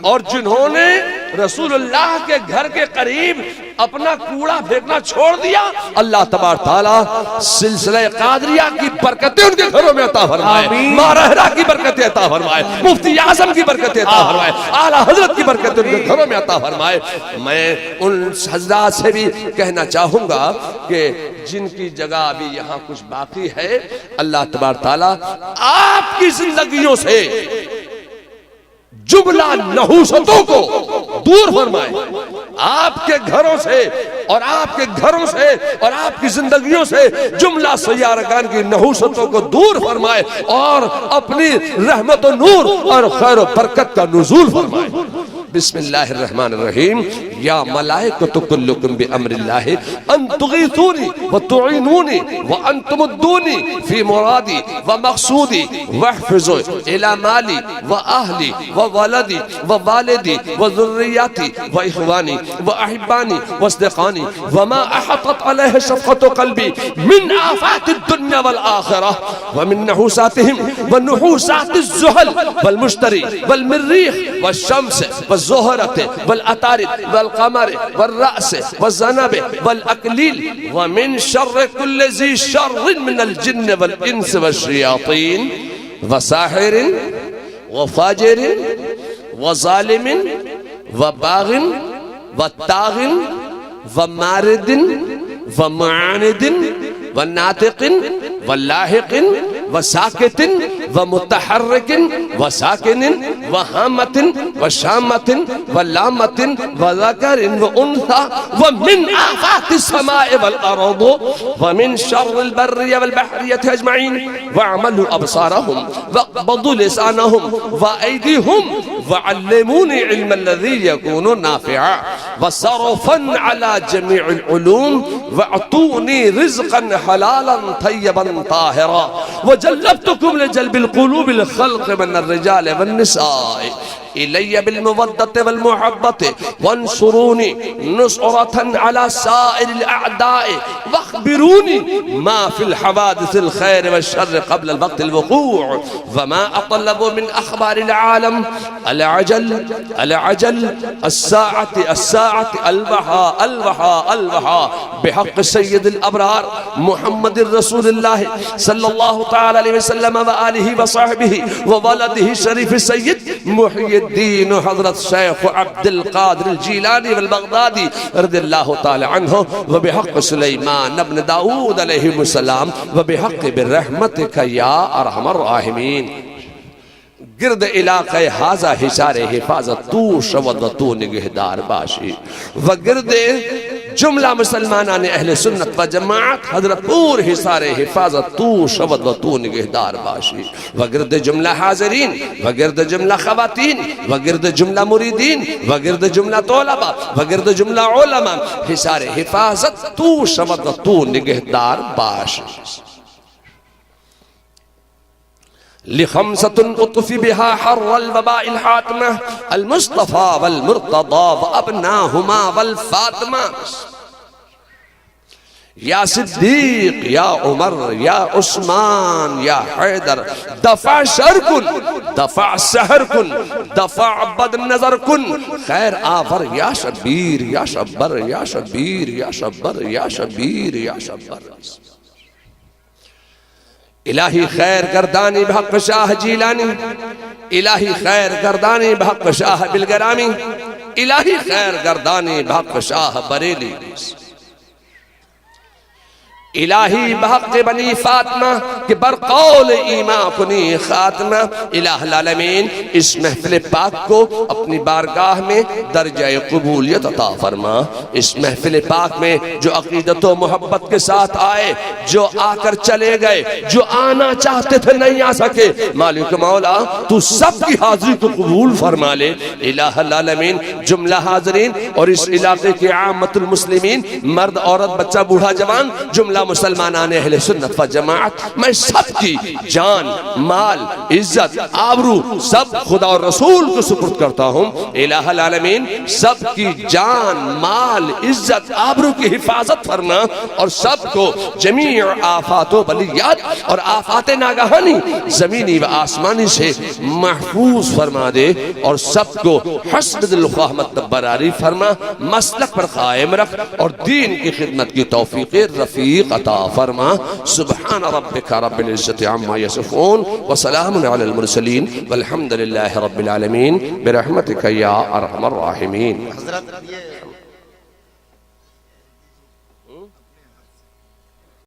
और जिन्होंने रसूलुल्लाह के घर के करीब अपना कूड़ा फेंकना छोड़ दिया, अल्लाह तबारक ताला सिलसिला कादरिया की बरकतें उनके घरों में अता फरमाए, मारहरा की बरकतें अता फरमाए, मुफ्ती आजम की बरकतें अता फरमाए, आला हजरत की बरकतें उनके घरों में अता फरमाए। मैं उन हजरात से भी कहना चाहूंगा कि जिनकी जगह अभी यहाँ कुछ बाकी है, अल्लाह तबारक ताला आपकी जिंदगियों से जुमला नहूसतों को दूर फरमाए, आपके घरों से और आपके घरों से और आपकी जिंदगियों से जुमला सय्यारगान की नहूसतों को दूर फरमाए और अपनी रहमत और नूर और खैर और बरकत का नुज़ूल फरमाए। बिस्मिल्लाहिर्रहमानिर्रहीम। या मलाइकतु कुल्लुकुम बिअम्रिल्लाहि अन तुगीथूनी व तुईनूनी व अंतुमुद्दूनी फी मुरादी व मक़सूदी वहफ़िज़ू इला माली व अहली व वलदी व वालिदी व ज़ुर्रियती व इख़वानी व अहिब्बानी व अस्दिक़ानी व मा अहतत अलैहि शफ़क़तु क़ल्बी मिन आफ़ातिद दुन्या वल आख़िरह व मिन नहूसातिहिम व नुहूसातिज़ ज़ुहल वल मुश्तरी वल मिर्रीख़ व शम्स व ज़ुहरत वल अतारिद वल क़मर वल रअस व ज़नब वल अक़लील व मिन शर्रि कुल्लि ज़ी शर्रिन मिनल जिन्न वल इंस व शयातीन व साहिरिन व फाजिरिन व ज़ालिमिन व बाग़िन व ताग़िन व मारिदिन व मुआनिदिन व नातिक़िन व लाहिक़िन व साकितिन व मुतहर्रिकिन व साकिनिन व हामतिन व शामतिन व लामतिन व ज़करिन व उन्सा व मिन आफ़ातिस समाए वल अर्द व मिन शर्रिल बर्रि वल बहरियति अजमईन व अमलु अबसारहुम व क़बदु लिसानहुम व अयदीहुम व अल्लिमूनी इल्मल लज़ी यकूनु नाफ़िआ व सरफ़न अला जमीइल उलूम व अतूनी रिज़क़न हलालन तय्यबन ताहिरा व जल्लबतुकुम लिजल्बिल क़ुलूबिल ख़ल्क़ मिनर रिजाल वन निसाए इलैया बिल मुवद्दत वल मुहब्बत वंसुरूनी नुसरतन अला साइरिल अअदाए वख़बिरूनी मा फिल हवादिसिल खैर व शर्र क़ब्ल अल वक़्तिल वक़ू' व मा अतलबु मिन अख़बारिल आलम अल अजल अस्साअत अल वहा बिहक़्क़ि सय्यिदिल अबरार मुहम्मदिर रसूलिल्लाह सल्लल्लाहु तआला अलैहि वसल्लम व आलिहि व सहबिहि व वलदिहि शरीफ सय्यिद मुहय्यिद तकीयुद्दीन हजरत शेख अब्दुल कादिर जीलानी वल बगदादी रदियल्लाहु ताला अन्हु व बिहक़ सुलेमान इब्न दाऊद अलैहिस्सलाम व बिहक़ बिरहमतिक या अरहमर राहिमीन। गिरद इलाक़े हाजा हिसारे हिफाजत तू शवद व तू निगहदार बाशी व गिरदे जुमला मुसलमाना ने अहले सुन्नत व जमात हजरत पूर हिसारे हिफाजत तू शवद व तू निगहदार बाशी व गिरद जुमला हाज़रीन व गिरद जुमला ख़वातीन व गिरद जुमला मुरीदीन व गिरद जुमला तौलबा व गिरद जुमला उलमा हिसारे हिफाजत तू शवद व तू निगहदार बाशी। लिखमसतुन उतफी बिहा हर्रल वबाइल हातिमा अल मुस्तफा वल मुर्तदा व अबनाहुमा वल फातिमा। या सिद्दीक या उमर या उस्मान या हैदर दफा शर कुन दफा सहर कुन दफा बद नजर कुन खैर आफर या शबीर या शब्बर या शबीर या शब्बर या शबीर या शब्बर। इलाही खैर गर्दानी बहक़ शाह जीलानी इलाही खैर गर्दानी बहक़ शाह बिलगरामी इलाही खैर गर्दानी बहक़ शाह बरेली इलाही बहक़ बनी फातिमा के बरकौल ईमा कुनी खातिमा। इलाहुल आलमीन इस महफिल पाक को अपनी बारगाह में दर्जाए कबूलियत अता फरमा। इस महफिल पाक में जो अक़ीदत व मोहब्बत के साथ आए, जो आकर चले गए, जो आना चाहते थे नहीं आ सके, मालिक मौला तू सबकी हाजिरी को कबूल फरमा ले। इलाहुल आलमीन जुमला हाज़रीन और इस इलाके के आमतुल मुस्लिमीन मर्द औरत बच्चा बूढ़ा जवान जुमला मुसलमानान अहले सुन्नत व जमात, मैं सबकी जान माल इज्जत आबरू सब खुदा और रसूल को सुपुर्द करता हूँ। इलाहुल आलमीन सबकी जान माल इज्जत आबरू की हिफाजत फरमा और सबको जमी आफातो बलियात और आफात नागहानी जमीनी व आसमानी से महफूज फरमा दे और सबको हस्न दिल ख्वाहमत बरारी फरमा, मसलक पर कायम रख और दीन की खिदमत की तौफीक रफीक अता फरमा। सुब्हान रब्बिका रब्बिल इज्जति अम्मा यसिफून व सलामुन अलल मुरसलीन वल्हम्दुलिल्लाहि रब्बिल आलमीन बिरहमतिका या अरहमर राहिमीन।